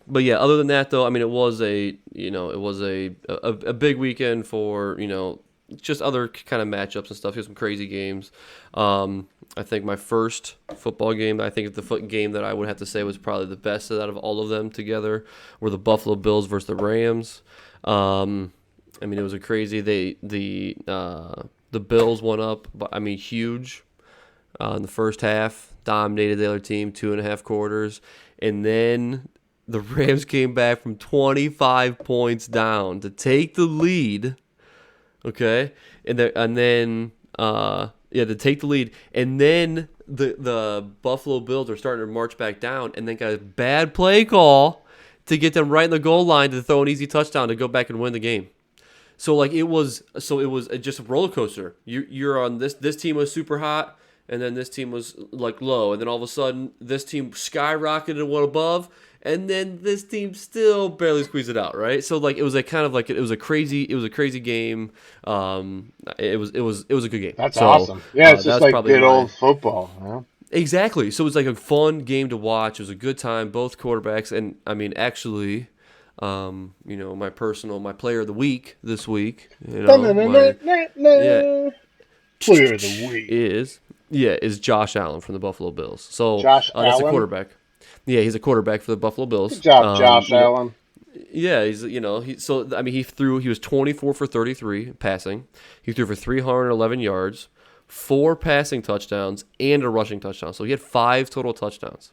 S2: But yeah. Other than that, though, I mean, it was a big weekend for just other kind of matchups and stuff. Here's some crazy games. I think my first football game, I think the game that I would have to say was probably the best out of all of them together, were the Buffalo Bills versus the Rams. I mean, it was a crazy. The Bills went up, but I mean, huge in the first half, dominated the other team 2.5 quarters, and then the Rams came back from 25 points down to take the lead. Okay, to take the lead, and then the Buffalo Bills are starting to march back down, and then got a bad play call to get them right in the goal line to throw an easy touchdown to go back and win the game. So it was just a roller coaster. You're on this team was super hot, and then this team was like low, and then all of a sudden this team skyrocketed and went above, and then this team still barely squeezed it out, right? So it was a crazy game. It was a good game.
S1: That's
S2: So
S1: awesome. Yeah, it's just
S2: that's
S1: like
S2: probably
S1: good
S2: my
S1: old football. Yeah.
S2: exactly. So it was like a fun game to watch. It was a good time, both quarterbacks, and I mean actually. My player of the week this week, my yeah,
S1: Player of the week.
S2: is Josh Allen from the Buffalo Bills. So
S1: Josh
S2: that's a
S1: Allen.
S2: quarterback. Yeah, he's a quarterback for the Buffalo
S1: Good
S2: Bills.
S1: job, Josh Allen.
S2: Yeah, he was 24 for 33 passing. He threw for 311 yards, 4 passing touchdowns, and a rushing touchdown. So he had 5 total touchdowns.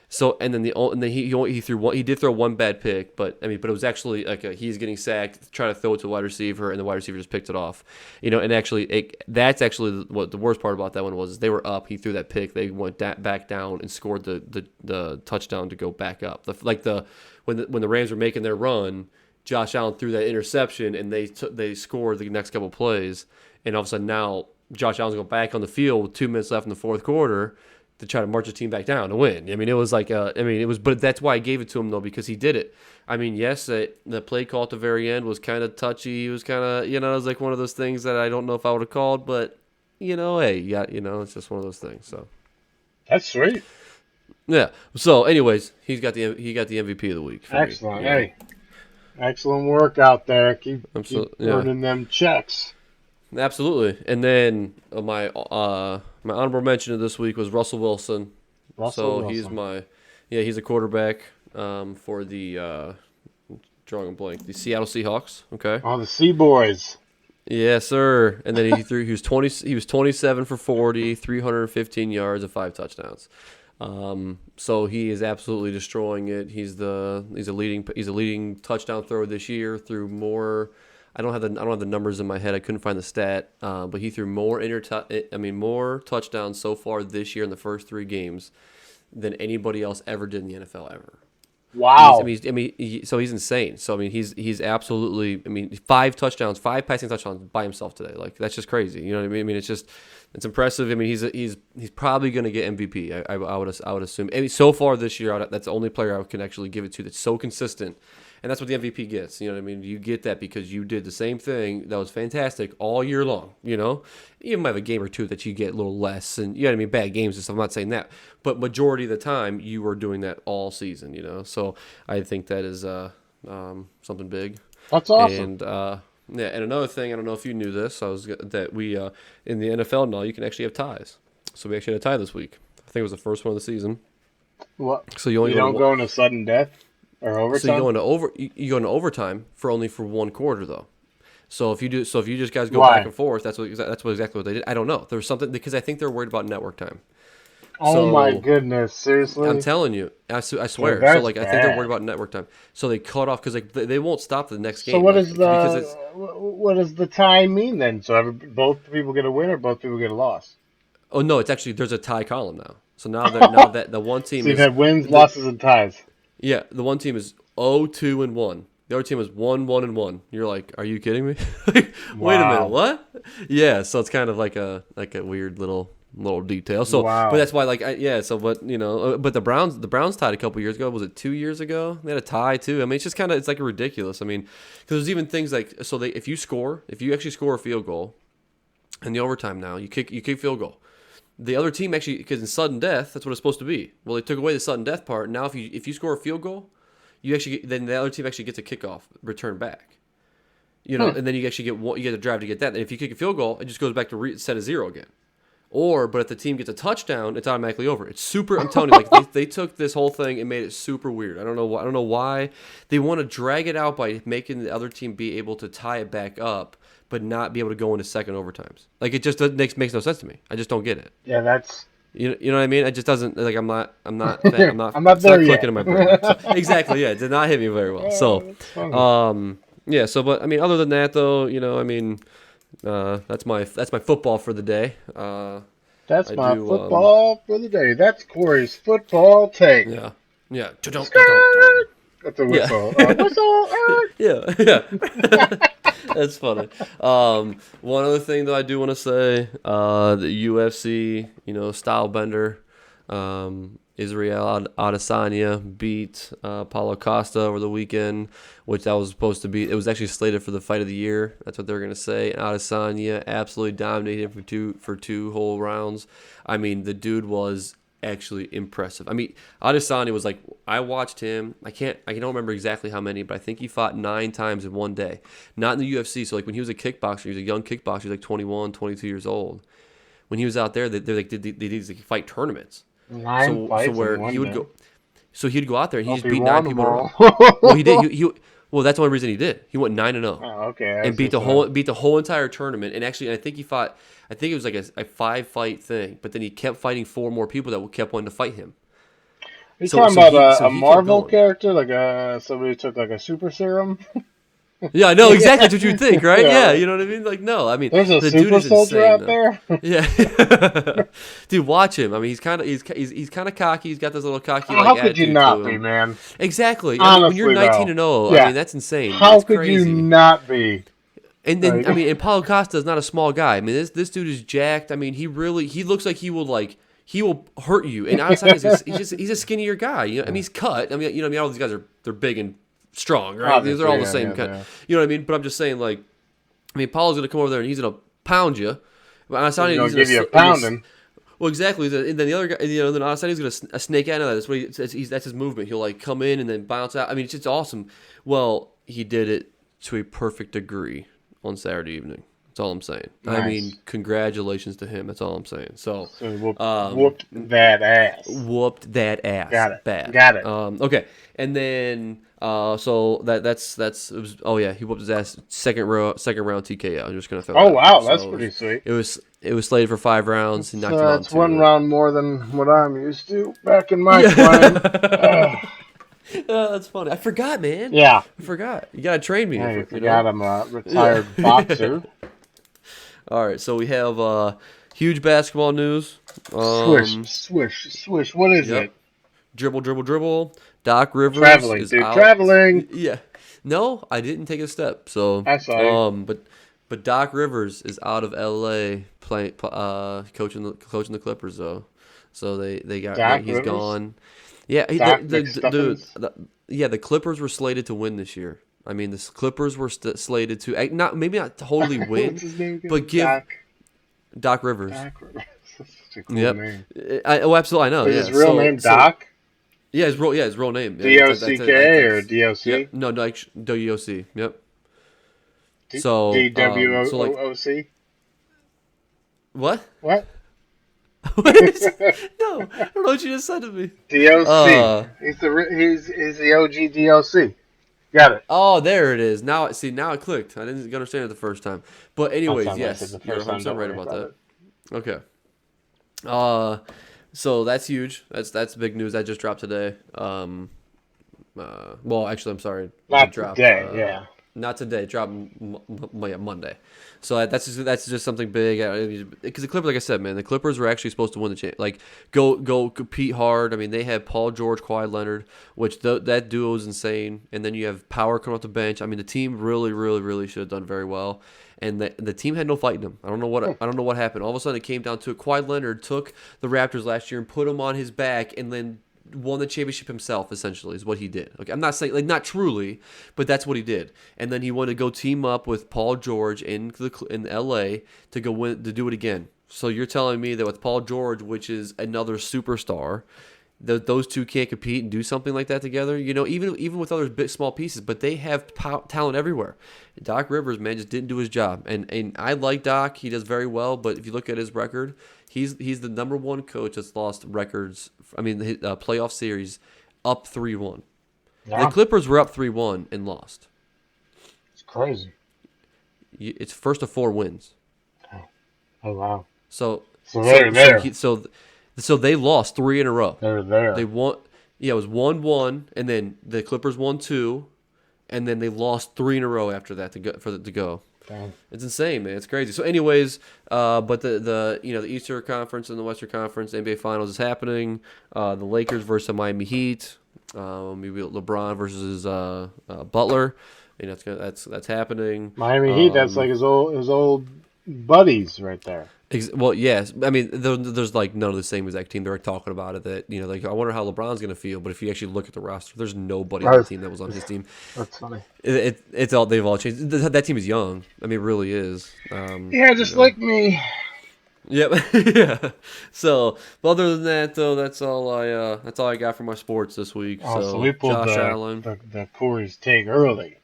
S2: So and then he did throw one bad pick, but it was actually like he's getting sacked, trying to throw it to a wide receiver, and the wide receiver just picked it off. And actually that's actually what the worst part about that one was. Is they were up, he threw that pick, they went back down and scored the touchdown to go back up. When the Rams were making their run, Josh Allen threw that interception, and they scored the next couple plays, and all of a sudden now Josh Allen's going back on the field with 2 minutes left in the fourth quarter to try to march the team back down to win. I mean, it was like, but that's why I gave it to him though, because he did it. I mean, yes, the play call at the very end was kind of touchy. He was kind of, it was like one of those things that I don't know if I would have called, but hey, yeah, it's just one of those things. So
S1: That's sweet.
S2: yeah. So, anyways, he got the MVP of the week for me.
S1: Excellent. Hey, excellent work out there. Keep
S2: Yeah.
S1: earning them checks.
S2: Absolutely. And then my honorable mention of this week was Russell Wilson.
S1: Russell
S2: Wilson. He's a quarterback for the drawing a blank, the Seattle Seahawks. Okay.
S1: Oh, the Sea Boys.
S2: Yes, sir. And then he was 27 for 40, 315 yards and 5 touchdowns. So he is absolutely destroying it. He's a leading touchdown thrower this year through more. I don't have the numbers in my head. I couldn't find the stat, but he threw more touchdowns so far this year in the first 3 games than anybody else ever did in the NFL ever.
S1: Wow.
S2: So he's insane. So I mean, he's absolutely. I mean, 5 passing touchdowns by himself today. Like that's just crazy. You know what I mean? I mean, it's impressive. I mean, he's probably going to get MVP. I would assume. I mean, so far this year, that's the only player I can actually give it to that's so consistent, and that's what the MVP gets. You know what I mean? You get that because you did the same thing that was fantastic all year long. You know, you might have a game or two that you get a little less, and you know what I mean, bad games and stuff. I'm not saying that, but majority of the time you were doing that all season. You know, so I think that is something big.
S1: That's awesome.
S2: And yeah, and another thing, I don't know if you knew this, that we in the NFL now you can actually have ties. So we actually had a tie this week. I think it was the first one of the season.
S1: What?
S2: So you only
S1: You
S2: go
S1: don't
S2: to
S1: go into sudden death or
S2: so you
S1: overtime?
S2: go into you go into overtime for only for 1 quarter though. So if you just guys go back
S1: Why?
S2: and forth, that's exactly what they did. I don't know. There was something because I think they're worried about network time.
S1: Oh my
S2: So
S1: goodness,
S2: I'm
S1: seriously?
S2: telling you, I
S1: So
S2: swear. So
S1: that's
S2: like I think they're worried
S1: bad.
S2: about network time. So they cut off because like they won't stop the next
S1: So
S2: game
S1: what
S2: like
S1: does
S2: because it's
S1: what does the tie mean then? So both people get a win or both people get a loss?
S2: oh no, it's actually there's a tie column now. So now
S1: So
S2: that the one team
S1: you've
S2: is
S1: had wins,
S2: the
S1: losses, and ties.
S2: yeah the one team is 0-2-1. The other team is 1-1-1. You're like, are you kidding me? Like, wait a minute,
S1: Wow.
S2: what? Yeah, so it's kind of like a weird little detail. So, but
S1: Wow.
S2: that's why yeah. So, but you know, but the Browns tied a couple years ago. Was it 2 years ago? They had a tie too. I mean, it's just kind of it's like ridiculous. I mean, because there's even things like so they if you actually score a field goal in the overtime now, you kick field goal. The other team actually because in sudden death that's what it's supposed to be. Well, they took away the sudden death part. Now if you score a field goal, then the other team actually gets a kickoff return back. You know,
S1: Hmm.
S2: and then you actually you get a drive to get that. And if you kick a field goal, it just goes back to set a zero again. But if the team gets a touchdown, it's automatically over. It's super. I'm telling you, like they took this whole thing and made it super weird. I don't know. I don't know why they want to drag it out by making the other team be able to tie it back up, but not be able to go into second overtimes. Like it just makes no sense to me. I just don't get it.
S1: Yeah, that's.
S2: You know what I mean? It just doesn't like I'm not
S1: I'm not
S2: it's
S1: there
S2: not clicking
S1: yet.
S2: in my brain. So, exactly, yeah, it did not hit me very well. So,
S1: That's funny.
S2: yeah. So, but I mean, other than that, though, you know, I mean, that's my football for the day.
S1: That's
S2: I
S1: my
S2: do.
S1: football for the day. That's Corey's football take.
S2: Yeah, yeah. Don't.
S1: Skirt! That's a
S2: Yeah,
S1: whistle. Whistle!
S2: yeah, yeah. That's funny. One other thing that I do want to say, the UFC, you know, style bender, Israel Adesanya beat Paulo Costa over the weekend, which that was supposed to be. It was actually slated for the fight of the year. That's what they were gonna say. And Adesanya absolutely dominated him for two whole rounds. I mean, the dude was actually impressive. I mean, Adesanya was like I watched him. I don't remember exactly how many, but I think he fought 9 times in one day. Not in the UFC. So like when he was a kickboxer, he was a young kickboxer. He was like 21, 22 years old. When he was out there, they like they did these like, fight tournaments.
S1: Nine
S2: So
S1: fights in
S2: where he
S1: one
S2: would
S1: day.
S2: go, so he'd go out there and he
S1: Hope
S2: just
S1: he
S2: beat nine
S1: won them
S2: people in a row.
S1: all.
S2: Well, he did. Well, that's the only reason he did. He went 9-0
S1: Oh, okay, I
S2: and
S1: see.
S2: beat the
S1: So,
S2: whole entire tournament. And actually, I think he fought. I think it was like a 5 fight thing. But then he kept fighting 4 more people that kept wanting to fight him.
S1: are you
S2: So
S1: talking
S2: so
S1: about
S2: he so
S1: a
S2: he kept
S1: Marvel
S2: going.
S1: character, like somebody who took like a super serum?
S2: Yeah, I know exactly what you think, right?
S1: Yeah,
S2: Yeah,
S1: right.
S2: you know what I mean. Like, no, I mean
S1: There's a
S2: the dude
S1: super
S2: is
S1: soldier
S2: insane
S1: out
S2: though.
S1: there.
S2: Yeah, dude, watch him. I mean, he's kind of cocky. He's got this little cocky like
S1: How could you
S2: attitude to
S1: not be,
S2: him.
S1: man?
S2: Exactly. I mean, when you're
S1: Honestly,
S2: 19
S1: though,
S2: and 0, I
S1: yeah.
S2: mean that's insane.
S1: How
S2: That's
S1: could you
S2: crazy.
S1: not be?
S2: And then
S1: Like,
S2: I mean, and Paulo Costa is not a small guy. I mean, this dude is jacked. I mean, he looks like he will hurt you. And Adesanya he's a skinnier guy. You know, I mean, he's cut. I mean, all these guys they're big and strong, right? These are
S1: obviously,
S2: all the
S1: yeah,
S2: same
S1: yeah,
S2: kind.
S1: yeah.
S2: You know what I mean? But I'm just saying, like, I mean, Paulo's gonna come over there and he's gonna pound you. But
S1: He's
S2: Adesanya,
S1: gonna give you a pounding.
S2: well, exactly. And then the other guy, then Adesanya's gonna a snake out of that. That's his movement. He'll like come in and then bounce out. I mean, it's just awesome. Well, he did it to a perfect degree on Saturday evening. That's all I'm saying. I mean,
S1: Nice.
S2: congratulations to him. That's all I'm saying. So,
S1: So we
S2: um,
S1: whooped that ass.
S2: whooped that ass
S1: Got it.
S2: bad.
S1: Got it.
S2: Okay, and then so that's it was, oh yeah, he whooped his ass second round TKO. I'm just gonna throw
S1: Oh
S2: that out there.
S1: wow, that's
S2: So
S1: pretty sweet.
S2: it was slated for 5 rounds. He knocked him out in
S1: That's one
S2: two.
S1: round more than what I'm used to back in my prime.
S2: Yeah. That's funny. I forgot, man.
S1: Yeah.
S2: I forgot. You gotta train me.
S1: Yeah, you
S2: You know.
S1: forgot I'm a
S2: Yeah.
S1: retired
S2: Yeah.
S1: boxer.
S2: All right. So we have huge basketball news.
S1: Swish, swish, swish. What is
S2: Yep.
S1: it?
S2: Dribble, dribble, dribble. Doc Rivers
S1: Traveling,
S2: is
S1: dude.
S2: out.
S1: Traveling.
S2: Yeah. No, I didn't take a step. So,
S1: I saw you.
S2: but Doc Rivers is out of L.A. playing, coaching the Clippers though. So
S1: Doc
S2: he's
S1: Rivers.
S2: gone. Yeah,
S1: Doc McStuffins.
S2: yeah, the Clippers were slated to win this year. I mean, the Clippers were slated to not maybe not totally
S1: What's
S2: win,
S1: his name
S2: but
S1: again?
S2: give Doc Rivers.
S1: Doc Rivers. That's such a cool
S2: Yep.
S1: name.
S2: Oh, absolutely, I know.
S1: Is his
S2: Yeah.
S1: real name
S2: So
S1: Doc?
S2: yeah, his real name. Yeah,
S1: DOCK or
S2: yep.
S1: DOC?
S2: No, no, WOC. Yep. So like
S1: DWOOC?
S2: what?
S1: What?
S2: What is, no, I don't know what you just said to me.
S1: DOC.
S2: Uh
S1: He's the OG DOC. Got it.
S2: oh, there it is. Now it clicked. I didn't understand it the first time. But
S1: I'll
S2: anyways,
S1: sound like it
S2: yes,
S1: the
S2: you're
S1: first time.
S2: 100%
S1: Don't
S2: right
S1: worry
S2: about
S1: about
S2: that.
S1: it.
S2: Okay. Uh, so that's huge. That's big news. That just dropped today. Well, actually, I'm sorry. It
S1: Not
S2: dropped.
S1: today. Yeah.
S2: Not today. It dropped Monday. So that's just something big. Because the Clippers, like I said, man, the Clippers were actually supposed to win the like go compete hard. I mean, they had Paul George, Kawhi Leonard, which that duo is insane. And then you have Power coming off the bench. I mean, the team really, really, really should have done very well. And the team had no fight in them. I don't know what happened. All of a sudden, it came down to it. Kawhi Leonard took the Raptors last year and put them on his back, and then won the championship himself. Essentially, is what he did. Okay, I'm not saying like not truly, but that's what he did. And then he wanted to go team up with Paul George in L.A. to go win to do it again. So you're telling me that with Paul George, which is another superstar, those two can't compete and do something like that together. You know, even with other big small pieces, but they have talent everywhere. Doc Rivers, man, just didn't do his job. And I like Doc; he does very well. But if you look at his record, he's the number one coach that's lost records. I mean, the playoff series up 3-1. The
S1: Yeah.
S2: Clippers were up 3-1 and lost.
S1: It's crazy.
S2: It's first of 4 wins.
S1: Oh wow.
S2: So
S1: So they're there.
S2: so they lost 3 in a row.
S1: They're there.
S2: They won. Yeah, it was 1-1, and then the Clippers won 2, and then they lost 3 in a row after that to go.
S1: Damn.
S2: It's insane, man. It's crazy. So, anyways, but the the Eastern Conference and the Western Conference NBA Finals is happening. The Lakers versus the Miami Heat. Maybe LeBron versus Butler. You know, that's happening.
S1: Miami Heat. That's like his old buddies right there.
S2: Well, yes. I mean, there's like none of the same exact team. They're talking about it that, like, I wonder how LeBron's going to feel. But if you actually look at the roster, there's nobody on the
S1: That's,
S2: team that was on his team.
S1: that's funny.
S2: It's all they've all changed. That team is young. I mean, it really is.
S1: Yeah, just like me.
S2: Yep. Yeah. So, but other than that, though, that's all I got for my sports this week.
S1: Oh,
S2: So,
S1: so we pulled
S2: Josh Allen.
S1: the Corey's take early.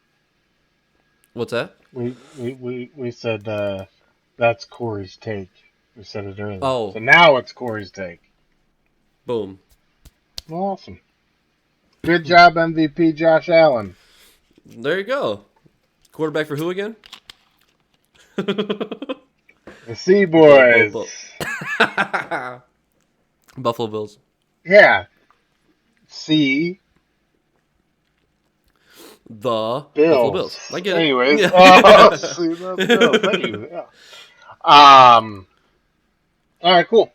S2: What's that?
S1: We said that's Corey's take. We said it earlier.
S2: Oh,
S1: So now it's Corey's take.
S2: boom.
S1: Awesome. Good job, MVP Josh Allen.
S2: There you go. Quarterback for who again?
S1: The Sea Boys.
S2: Buffalo Bills.
S1: Yeah. C
S2: The Buffalo
S1: Bills.
S2: Bills. I get it.
S1: Anyways,
S2: Yeah.
S1: see the Bills. Thank you. Yeah. All right, cool.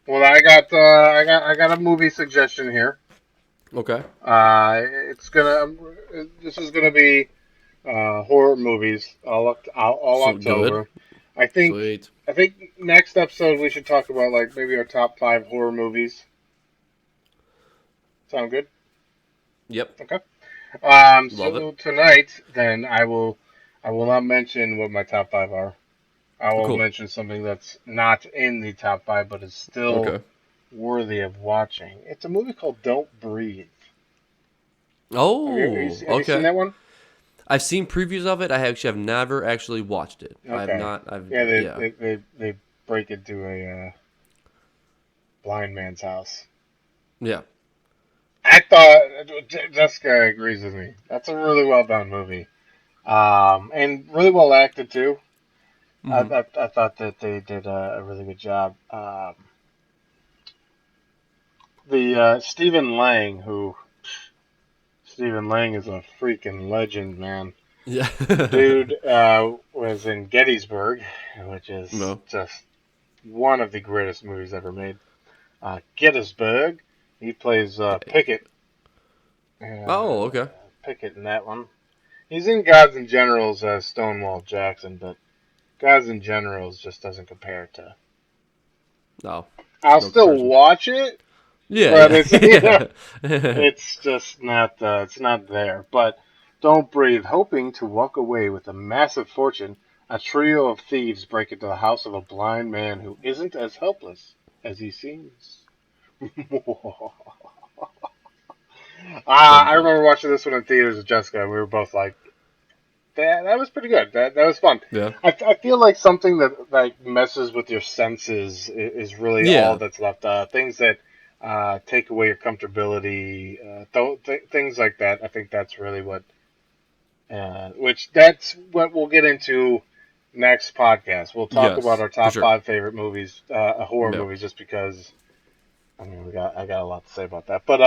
S1: Well, I got a movie suggestion here.
S2: Okay.
S1: It's gonna this is gonna be horror movies all
S2: So good.
S1: October. I think
S2: Sweet.
S1: I think next episode we should talk about like maybe our top 5 horror movies. Sound good?
S2: Yep.
S1: Okay.
S2: Love it.
S1: So tonight then I will not mention what my top 5 are. I will
S2: Cool.
S1: mention something that's not in the top 5 but is still
S2: Okay.
S1: worthy of watching. It's a movie called Don't Breathe.
S2: Oh,
S1: Have you seen
S2: okay.
S1: that one?
S2: I've seen previews of it. I actually have never actually watched it. I have
S1: Okay.
S2: not. I've
S1: Yeah,
S2: yeah.
S1: they break into a blind man's house.
S2: Yeah.
S1: I thought Jessica agrees with me. That's a really well done movie, and really well acted too.
S2: Mm-hmm.
S1: I thought that they did a really good job. The Stephen Lang is a freaking legend, man.
S2: Yeah.
S1: Dude was in Gettysburg, which is
S2: No.
S1: just one of the greatest movies ever made. Gettysburg. He plays Pickett.
S2: Oh, okay.
S1: Pickett in that one. He's in Gods and Generals as Stonewall Jackson, but Gods and Generals just doesn't compare to.
S2: No.
S1: I'll
S2: No
S1: still
S2: comparison.
S1: watch it,
S2: Yeah,
S1: but
S2: yeah,
S1: it's
S2: yeah.
S1: it's just not it's not there. But don't breathe. Hoping to walk away with a massive fortune, a trio of thieves break into the house of a blind man who isn't as helpless as he seems.
S2: Dun
S1: I
S2: dun
S1: remember
S2: dun.
S1: watching this one in theaters with Jessica, and we were both like, that was pretty good. That was fun.
S2: Yeah.
S1: I feel like something that like messes with your senses is really all
S2: Yeah.
S1: that's left. Things that take away your comfortability, things like that. I think that's really what, which that's what we'll get into next podcast. We'll talk about
S2: Yes,
S1: our
S2: for
S1: top
S2: sure.
S1: five favorite movies, horror
S2: Yeah.
S1: movies, just because. I mean, I got a lot to say about that, but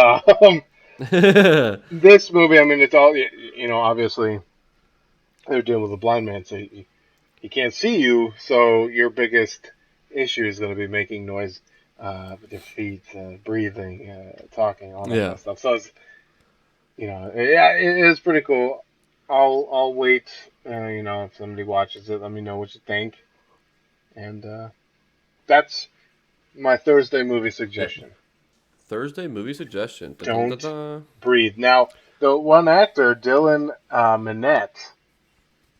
S1: this movie, I mean, it's all obviously they're dealing with a blind man, so he can't see you. So your biggest issue is going to be making noise with your feet, breathing, talking, all that kind
S2: Yeah.
S1: of stuff. So it's yeah, it is pretty cool. I'll wait. If somebody watches it, let me know what you think. And that's my Thursday movie
S2: Eh,
S1: suggestion.
S2: Thursday movie suggestion. Dun, dun, dun,
S1: Don't
S2: dun.
S1: breathe. Now, the one actor, Dylan Minnette,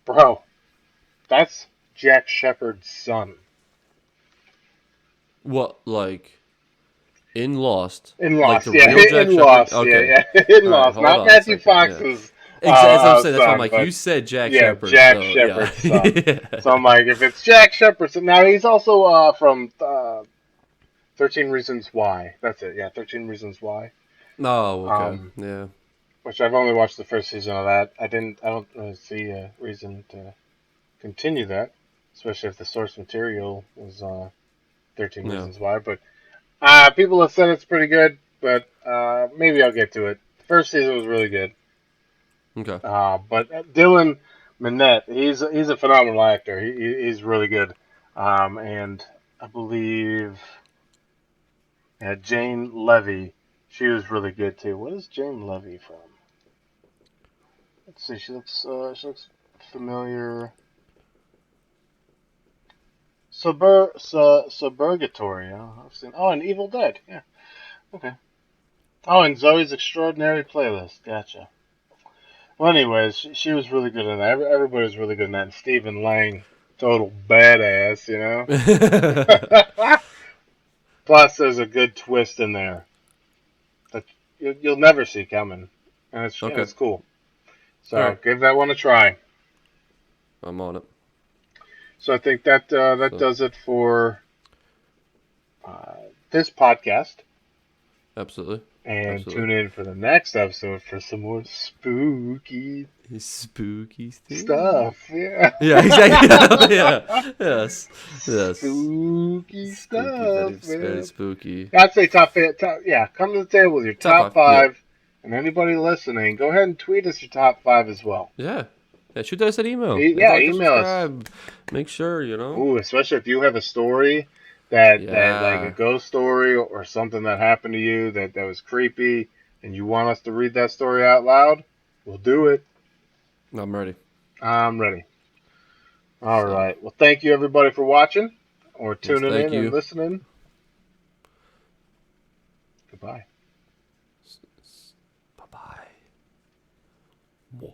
S1: bro, that's Jack Shepard's son.
S2: What, like, in Lost?
S1: In
S2: Like
S1: Lost,
S2: the
S1: yeah,
S2: real Jack
S1: in
S2: Shepard?
S1: Lost, yeah,
S2: Okay.
S1: yeah, in
S2: All right,
S1: Lost.
S2: hold
S1: Not
S2: on a
S1: Matthew
S2: second. Yeah.
S1: Fox's
S2: Exactly. That's what I'm saying. That's why I'm
S1: son,
S2: like, you
S1: but
S2: said Jack
S1: yeah,
S2: Shepard,
S1: Jack
S2: so yeah.
S1: Shepard's son.
S2: Yeah.
S1: So I'm like, if it's Jack Shepard's son, now he's also from 13 Reasons Why. That's it, yeah, 13 Reasons Why.
S2: Oh, okay.
S1: Um,
S2: Yeah.
S1: which I've only watched the first season of that. I don't really see a reason to continue that, especially if the source material was 13
S2: Yeah.
S1: Reasons Why. But people have said it's pretty good, but maybe I'll get to it. The first season was really good.
S2: Okay.
S1: But Dylan Minnette, he's a phenomenal actor. He's really good. And I believe Jane Levy, she was really good too. What is Jane Levy from? Let's see. She looks familiar. Suburgatory. I've seen. Oh, and Evil Dead. Yeah. Okay. Oh, and Zoe's Extraordinary Playlist. Gotcha. Well, anyways, she was really good in that. Everybody was really good in that. And Stephen Lang, total badass, you know. Plus, there's a good twist in there that you'll never see coming, and
S2: Okay.
S1: it's cool.
S2: All right.
S1: So give that one a try.
S2: I'm on it.
S1: So I think that
S2: So,
S1: does it for this podcast.
S2: absolutely.
S1: And
S2: Absolutely.
S1: tune in for the next episode for some more spooky
S2: Spooky stuff.
S1: stuff. Yeah.
S2: Yeah, exactly. Yeah. Yes. Yes.
S1: Spooky
S2: Spooky. Very,
S1: stuff,
S2: very
S1: man.
S2: spooky.
S1: I'd say top, yeah. Come to the table with your
S2: Top
S1: top
S2: five. Yeah.
S1: five, and anybody listening, go ahead and tweet us your top five as well.
S2: Yeah. Yeah. Shoot us an email. Hit the
S1: Yeah,
S2: like and
S1: email us.
S2: subscribe. Make sure, you know.
S1: Ooh, especially if you have a story that like a
S2: Yeah.
S1: ghost story or something that happened to you that was creepy, and you want us to read that story out loud, we'll do it.
S2: I'm ready.
S1: I'm ready. All
S2: So,
S1: right. Well, thank you everybody for watching or
S2: yes,
S1: tuning
S2: thank
S1: in and
S2: you.
S1: listening. Goodbye.
S2: Bye bye.